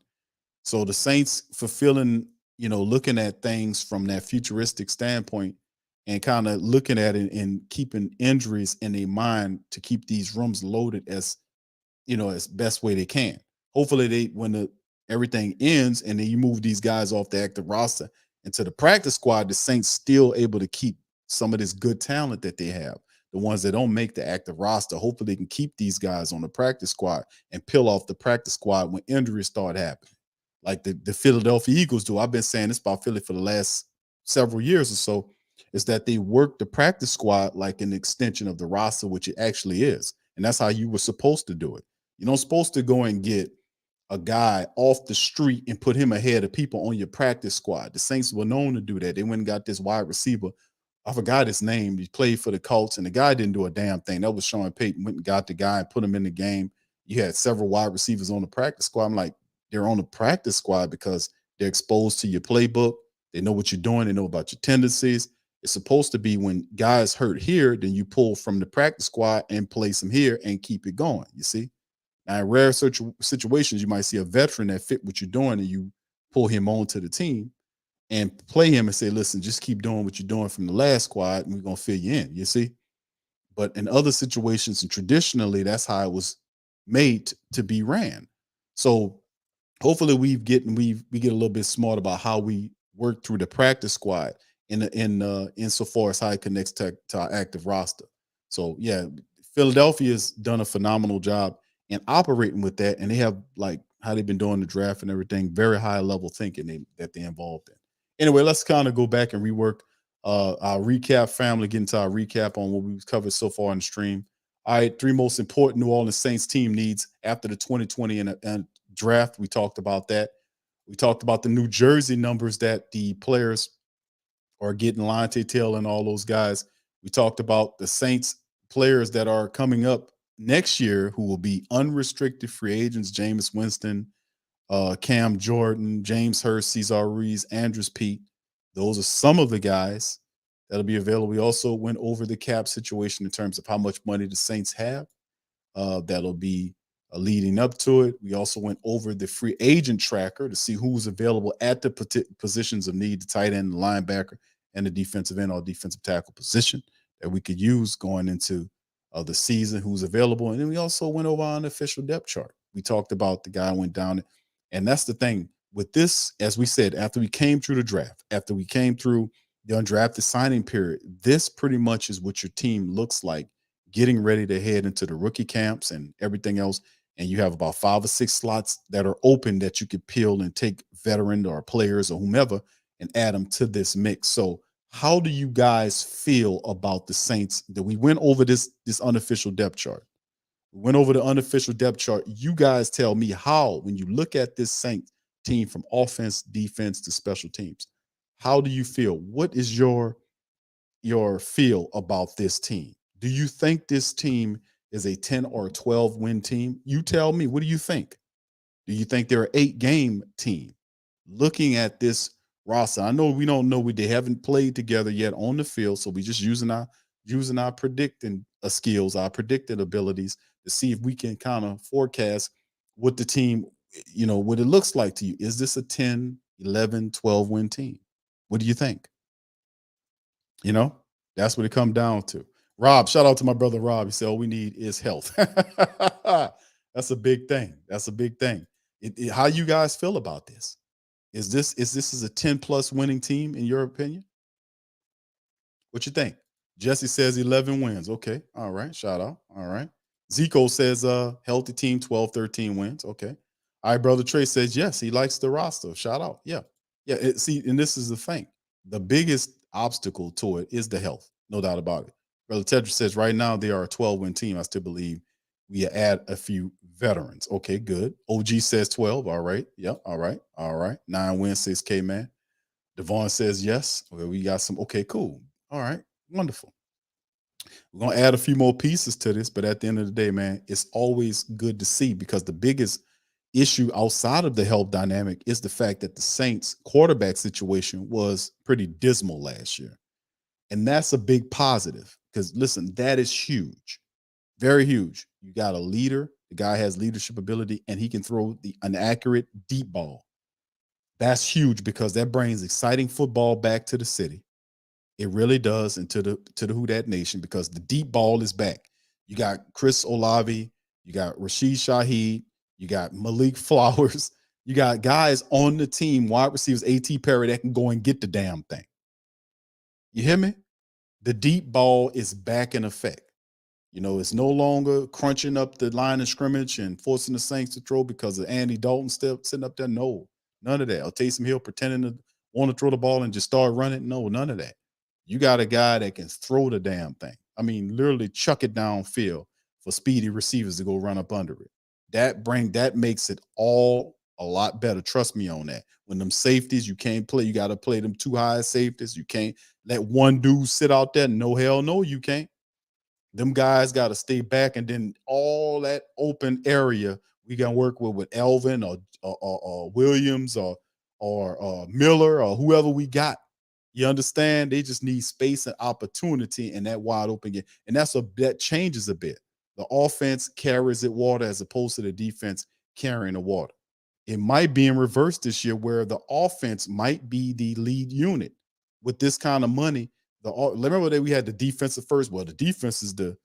So the Saints fulfilling, looking at things from that futuristic standpoint and kind of looking at it and keeping injuries in their mind to keep these rooms loaded as best way they can. Hopefully when everything ends and then you move these guys off the active roster into the practice squad, the Saints still able to keep some of this good talent that they have. The ones that don't make the active roster, hopefully they can keep these guys on the practice squad and peel off the practice squad when injuries start happening. Like the Philadelphia Eagles do. I've been saying this about Philly for the last several years or so, is that they work the practice squad like an extension of the roster, which it actually is. And that's how you were supposed to do it. You're not supposed to go and get a guy off the street and put him ahead of people on your practice squad. The Saints were known to do that. They went and got this wide receiver. I forgot his name. He played for the Colts, and the guy didn't do a damn thing. That was Sean Payton. Went and got the guy and put him in the game. You had several wide receivers on the practice squad. I'm like, they're on the practice squad because they're exposed to your playbook. They know what you're doing. They know about your tendencies. It's supposed to be when guys hurt here, then you pull from the practice squad and place them here and keep it going. You see? Now, in rare situations, you might see a veteran that fit what you're doing and you pull him onto the team and play him and say, listen, just keep doing what you're doing from the last squad and we're going to fill you in. You see? But in other situations, and traditionally, that's how it was made to be ran. So hopefully we get a little bit smart about how we work through the practice squad insofar as how it connects to our active roster. So yeah, Philadelphia's done a phenomenal job in operating with that, and they have like how they've been doing the draft and everything, very high level thinking that they're involved in. Anyway, let's kind of go back and rework our recap, family, get into our recap on what we've covered so far in the stream. All right, three most important New Orleans Saints team needs after the 2020 and draft. We talked about that. We talked about the New Jersey numbers that the players are getting, Lante Taylor and all those guys. We talked about the Saints players that are coming up next year who will be unrestricted free agents: Jameis Winston, Cam Jordan, James Hurst, Cesar Ruiz, Andrews Pete. Those are some of the guys that'll be available. We also went over the cap situation in terms of how much money the Saints have. That'll be leading up to it. We also went over the free agent tracker to see who's available at the positions of need: the tight end, the linebacker, and the defensive end or defensive tackle position that we could use going into the season, who's available. And then we also went over our unofficial depth chart. We talked about the guy went down it. And that's the thing with this, as we said, after we came through the draft, after we came through the undrafted signing period, this pretty much is what your team looks like getting ready to head into the rookie camps and everything else. And you have about 5 or 6 slots that are open that you could peel and take veteran or players or whomever and add them to this mix. So how do you guys feel about the Saints? That we went over this unofficial depth chart. We went over the unofficial depth chart. You guys tell me how, when you look at this Saints team from offense, defense to special teams, how do you feel? What is your feel about this team? Do you think this team is a 10 or 12 win team? You tell me. What do you think? Do you think they're an 8-game team? Looking at this roster, I know we don't know, they haven't played together yet on the field, so we just using our predicting skills, our predicted abilities to see if we can kind of forecast what the team, what it looks like to you. Is this a 10, 11, 12 win team? What do you think? That's what it comes down to. Rob, shout out to my brother Rob. He said, all we need is health. That's a big thing. That's a big thing. How you guys feel about this? Is this a 10+ winning team in your opinion? What you think? Jesse says 11 wins. Okay. All right. Shout out. All right. Zico says healthy team, 12, 13 wins. Okay. All right, brother Trey says yes, he likes the roster. Shout out. Yeah. Yeah. And this is the thing. The biggest obstacle to it is the health. No doubt about it. Brother Tedrick says right now they are a 12-win team. I still believe we add a few veterans. Okay, good. OG says 12. All right. Yep. All right. All right. 9 wins, 6K, man. Devon says yes. Okay, we got some. Okay, cool. All right. Wonderful. We're going to add a few more pieces to this, but at the end of the day, man, it's always good to see, because the biggest issue outside of the health dynamic is the fact that the Saints quarterback situation was pretty dismal last year. And that's a big positive, because listen, that is huge, very huge. You got a leader. The guy has leadership ability, and he can throw an accurate deep ball. That's huge, because that brings exciting football back to the city. It really does, and to the Who Dat Nation, because the deep ball is back. You got Chris Olave, you got Rashid Shaheed, you got Malik Flowers, you got guys on the team, wide receivers, A.T. Perry, that can go and get the damn thing. You hear me? The deep ball is back in effect. It's no longer crunching up the line of scrimmage and forcing the Saints to throw because of Andy Dalton still sitting up there. No, none of that. Or Taysom Hill pretending to want to throw the ball and just start running. No, none of that. You got a guy that can throw the damn thing. I mean, literally chuck it downfield for speedy receivers to go run up under it. That makes it all a lot better. Trust me on that. When them safeties, you can't play. You got to play them too high safeties. You can't let one dude sit out there. No, hell no, you can't. Them guys got to stay back, and then all that open area we got to work with Elvin or Williams or Miller or whoever we got. You understand? They just need space and opportunity in that wide open game. And that changes a bit. The offense carries it water as opposed to the defense carrying the water. It might be in reverse this year, where the offense might be the lead unit with this kind of money. Remember that we had the defensive first. Well, the defense is the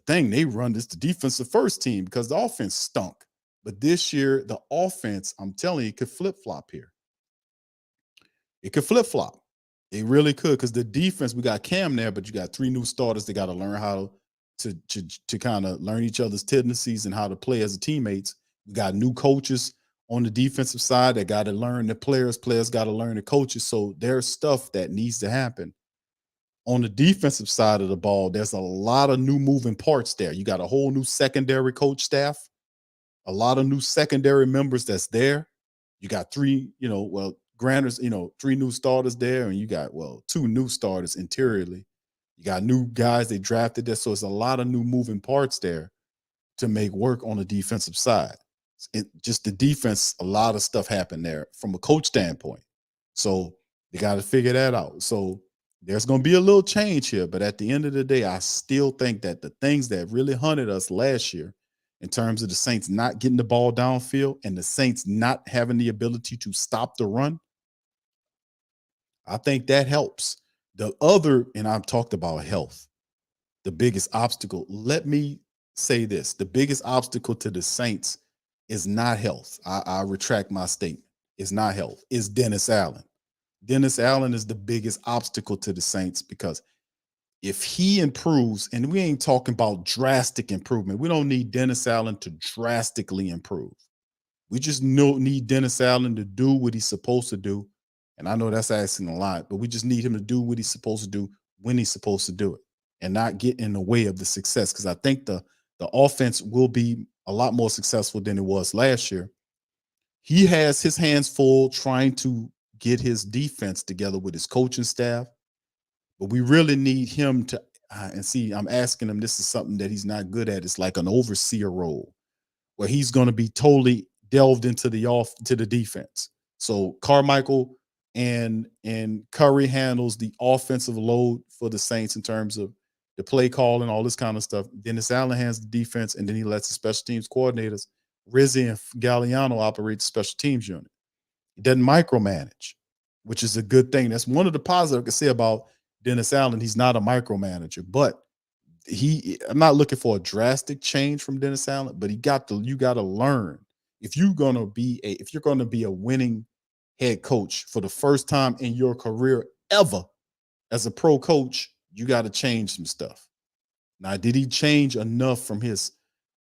thing they run. This the defensive first team because the offense stunk. But this year, the offense, I'm telling you, could flip-flop here. It could flip-flop. It really could, because the defense, we got Cam there, but you got 3 new starters. They got to learn how to kind of learn each other's tendencies and how to play as teammates. We got new coaches On the defensive side, they got to learn the players. Players got to learn the coaches. So there's stuff that needs to happen. On the defensive side of the ball, there's a lot of new moving parts there. You got a whole new secondary coach staff, a lot of new secondary members that's there. You got three, granters, three new starters there, and you got, two new starters interiorly. You got new guys they drafted there. So it's a lot of new moving parts there to make work on the defensive side. Just the defense, a lot of stuff happened there from a coach standpoint. So you got to figure that out. So there's going to be a little change here, but at the end of the day, I still think that the things that really hunted us last year in terms of the Saints not getting the ball downfield and the Saints not having the ability to stop the run, I think that helps. The other, and I've talked about health, the biggest obstacle. Let me say this. The biggest obstacle to the Saints is not health. I retract my statement. It's not health. It's Dennis Allen. Dennis Allen is the biggest obstacle to the Saints because if he improves, and we ain't talking about drastic improvement, we don't need Dennis Allen to drastically improve. We just need Dennis Allen to do what he's supposed to do. And I know that's asking a lot, but we just need him to do what he's supposed to do when he's supposed to do it and not get in the way of the success. Because I think the offense will be a lot more successful than it was last year. He has his hands full trying to get his defense together with his coaching staff. But we really need him to, and see, I'm asking him, this is something that he's not good at. It's like an overseer role where he's going to be totally delved into the defense. So Carmichael and Curry handles the offensive load for the Saints in terms of the play call and all this kind of stuff. Dennis Allen hands the defense, and then he lets the special teams coordinators, Rizzi and Galliano, operate the special teams unit. He doesn't micromanage, which is a good thing. That's one of the positives I can say about Dennis Allen. He's not a micromanager, but I'm not looking for a drastic change from Dennis Allen, but you got to learn if you're going to be a winning head coach for the first time in your career ever as a pro coach, you got to change some stuff. Now, did he change enough from his,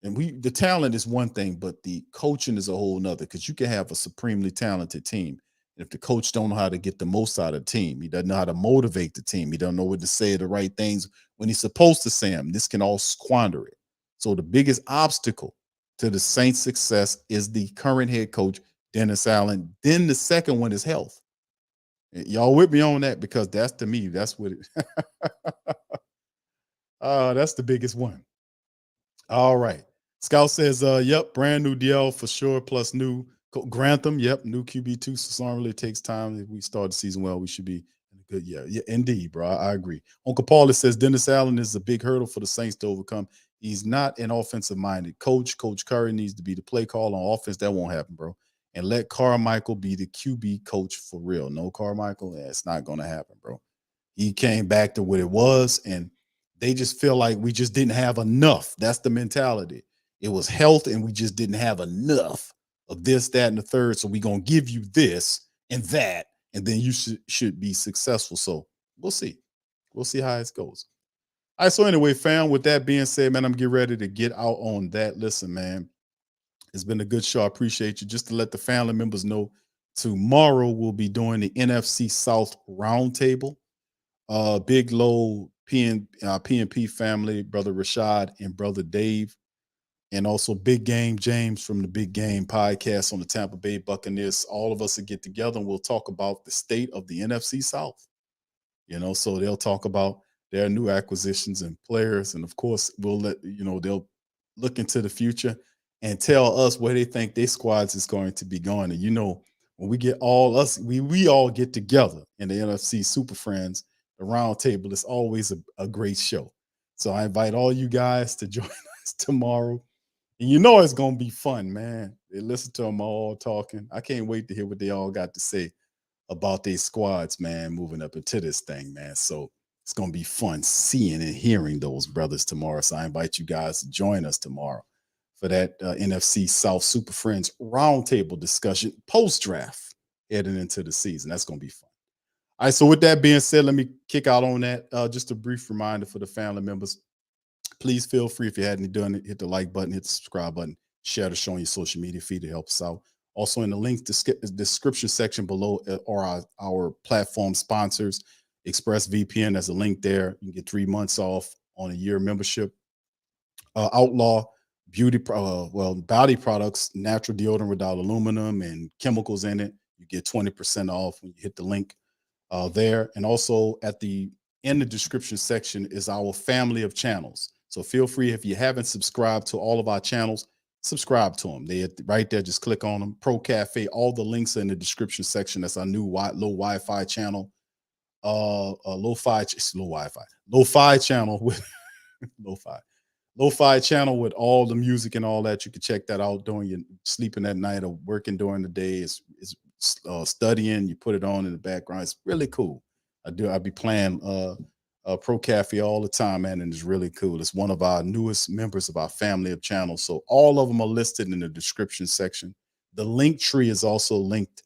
and the talent is one thing, but the coaching is a whole nother, because you can have a supremely talented team. If the coach don't know how to get the most out of the team, he doesn't know how to motivate the team, he don't know what to say the right things when he's supposed to say them, this can all squander it. So the biggest obstacle to the Saints' success is the current head coach, Dennis Allen. Then the second one is health. Y'all with me on that? Because that's, to me, that's what it that's the biggest one. All right. Scout says, yep, brand new DL for sure, plus new Grantham, yep, new QB2. So it really takes time. If we start the season well, we should be in a good, yeah, indeed, bro. I agree. Uncle Paul says Dennis Allen is a big hurdle for the Saints to overcome. He's not an offensive-minded coach. Coach Curry needs to be the play call on offense. That won't happen, bro. And let Carmichael be the QB coach for real. No Carmichael, it's not going to happen, bro. He came back to what it was, and they just feel like we just didn't have enough. That's the mentality. It was health, and we just didn't have enough of this, that, and the third. So we're going to give you this and that, and then you should be successful. So we'll see. We'll see how it goes. All right, so anyway, fam, with that being said, man, I'm getting ready to get out on that. Listen, man, it's been a good show. I appreciate you. Just to let the family members know, tomorrow we'll be doing the NFC South Roundtable. Big Low PNP family, Brother Rashad and Brother Dave, and also Big Game James from the Big Game podcast on the Tampa Bay Buccaneers. All of us will get together and we'll talk about the state of the NFC South. So they'll talk about their new acquisitions and players. And of course, we'll they'll look into the future and tell us where they think their squads is going to be going. And when we get we all get together in the NFC Super Friends, the round table is always a great show. So I invite all you guys to join us tomorrow. And it's going to be fun, man. They listen to them all talking. I can't wait to hear what they all got to say about their squads, man, moving up into this thing, man. So it's going to be fun seeing and hearing those brothers tomorrow. So I invite you guys to join us tomorrow for that NFC South Super Friends roundtable discussion post-draft heading into the season. That's going to be fun. All right, so with that being said, let me kick out on that. Just a brief reminder for the family members. Please feel free, if you hadn't done it, hit the like button, hit the subscribe button, share the show on your social media feed to help us out. Also in the description section below are our platform sponsors. ExpressVPN, there's a link there. You can get 3 months off on a year membership. Outlaw body products, natural deodorant without aluminum and chemicals in it. You get 20% off when you hit the link there. And also in the description section is our family of channels. So feel free, if you haven't subscribed to all of our channels, subscribe to them. They're right there. Just click on them. Pro Cafe. All the links are in the description section. That's our new low Wi-Fi channel. Lo-fi channel with lo-fi channel with all the music and all that. You can check that out during your sleeping at night or working during the day. It's studying. You put it on in the background. It's really cool. I be playing Pro Cafe all the time, man, and it's really cool. It's one of our newest members of our family of channels. So all of them are listed in the description section. The link tree is also linked,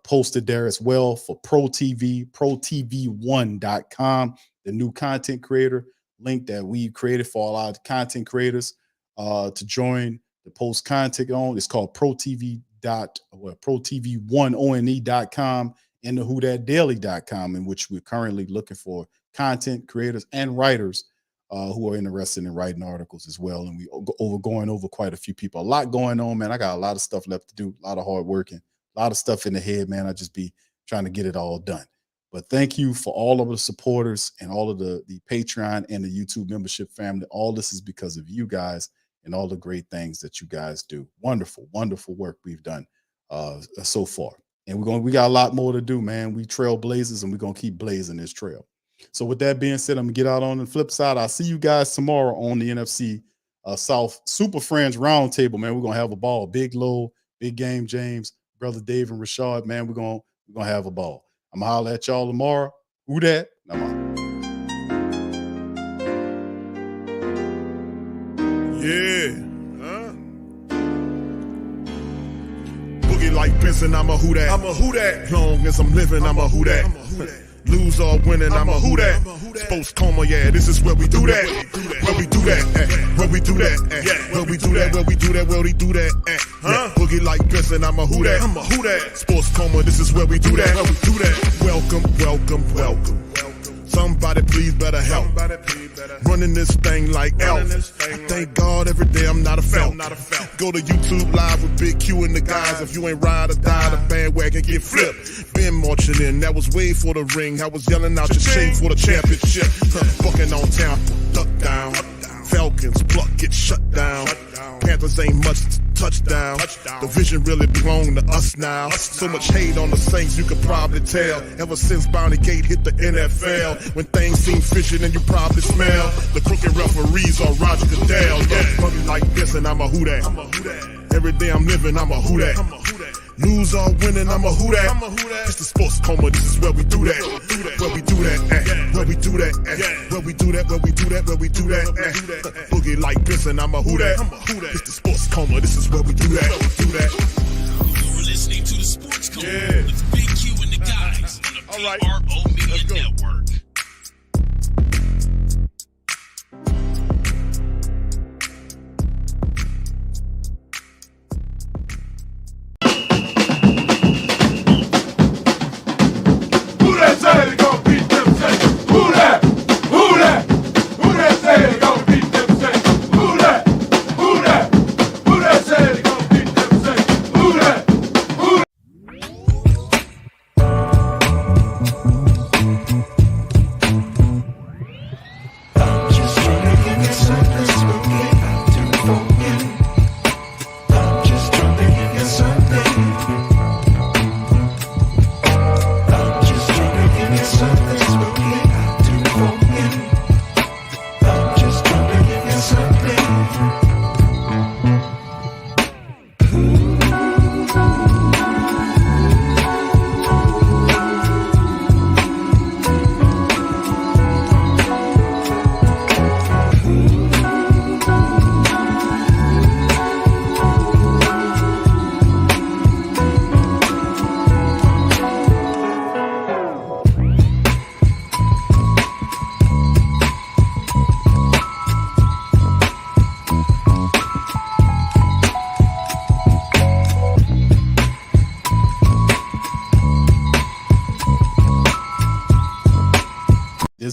posted there as well for Pro TV, protv1.com, the new content creator link that we created for all our content creators to join the post content on. It's called protv1one.com and the whothatdaily.com, in which we're currently looking for content creators and writers who are interested in writing articles as well. And we going over quite a few people. A lot going on, man. I got a lot of stuff left to do, a lot of hard working, a lot of stuff in the head, man. I just be trying to get it all done. But thank you for all of the supporters and all of the Patreon and the YouTube membership family. All this is because of you guys and all the great things that you guys do. Wonderful, wonderful work we've done so far. And we got a lot more to do, man. We trailblazers, and we're going to keep blazing this trail. So with that being said, I'm going to get out on the flip side. I'll see you guys tomorrow on the NFC South Super Friends Roundtable, man. We're going to have a ball. Big Low, Big Game James, Brother Dave and Rashad, man. We're going to have a ball. I'm going to holler at y'all tomorrow. Who that? I'm out. Yeah. Boogie like Benson, I'm a who that. I'm a who that. Long as I'm living, I'm a who that. Lose or winning, I'm a who that. Sports coma, yeah, this is where we do that. Where we do that, where we do that, where we do that, where we do that, where we do that. Boogie like Benson, I'm a who that. I'm a who that. Sports coma, this is where we do that. Where we do that. Welcome, welcome, welcome. Somebody please better help. Running this thing like Elf. I thank God every day I'm not a felt. Go to YouTube Live with Big Q and the guys. If you ain't ride or die, the bandwagon get flipped. Been marching in, that was way for the ring. I was yelling out your chain for the championship. Bucking on town, duck down. Falcons pluck, get shut down. Panthers ain't much touchdown. The vision really belong to us now. So much hate on the Saints, you could probably tell. Ever since Bounty Gate hit the NFL, when things seem fishy, then you probably smell the crooked referees on Roger Goodell. Yeah, fucking like this, and I'm a who that. Every day I'm living, I'm a who that. Lose or winning, I'm a who that. It's the sports coma, this is where we do that. Where we do that, where we do that, where we do that, where we do that, where we do that. Boogie like Benson, I'm a who that. It's the sports coma, this is where we do that. You're listening to the Sports Coma with Big Q and the guys on the PRO Media Network.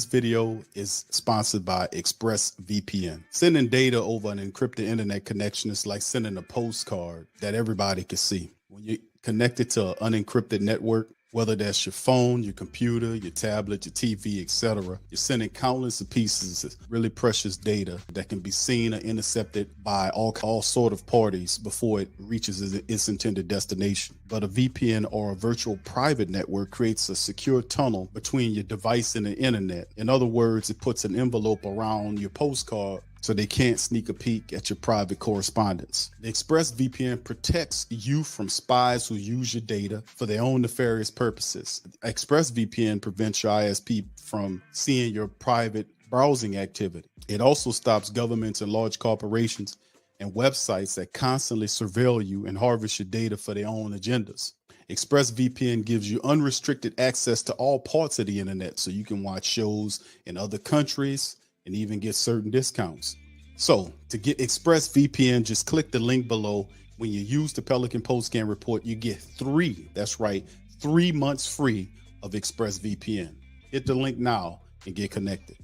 This video is sponsored by ExpressVPN. Sending data over an encrypted internet connection is like sending a postcard that everybody can see. When you're connected to an unencrypted network, whether that's your phone, your computer, your tablet, your TV, etc., you're sending countless of pieces of really precious data that can be seen or intercepted by all sort of parties before it reaches its intended destination. But a VPN, or a virtual private network, creates a secure tunnel between your device and the internet. In other words, it puts an envelope around your postcard so they can't sneak a peek at your private correspondence. The ExpressVPN protects you from spies who use your data for their own nefarious purposes. ExpressVPN prevents your ISP from seeing your private browsing activity. It also stops governments and large corporations and websites that constantly surveil you and harvest your data for their own agendas. ExpressVPN gives you unrestricted access to all parts of the internet, so you can watch shows in other countries and even get certain discounts. So to get ExpressVPN, just click the link below. When you use the Pelican Postscan report, you get 3 months free of ExpressVPN. Hit the link now and get connected.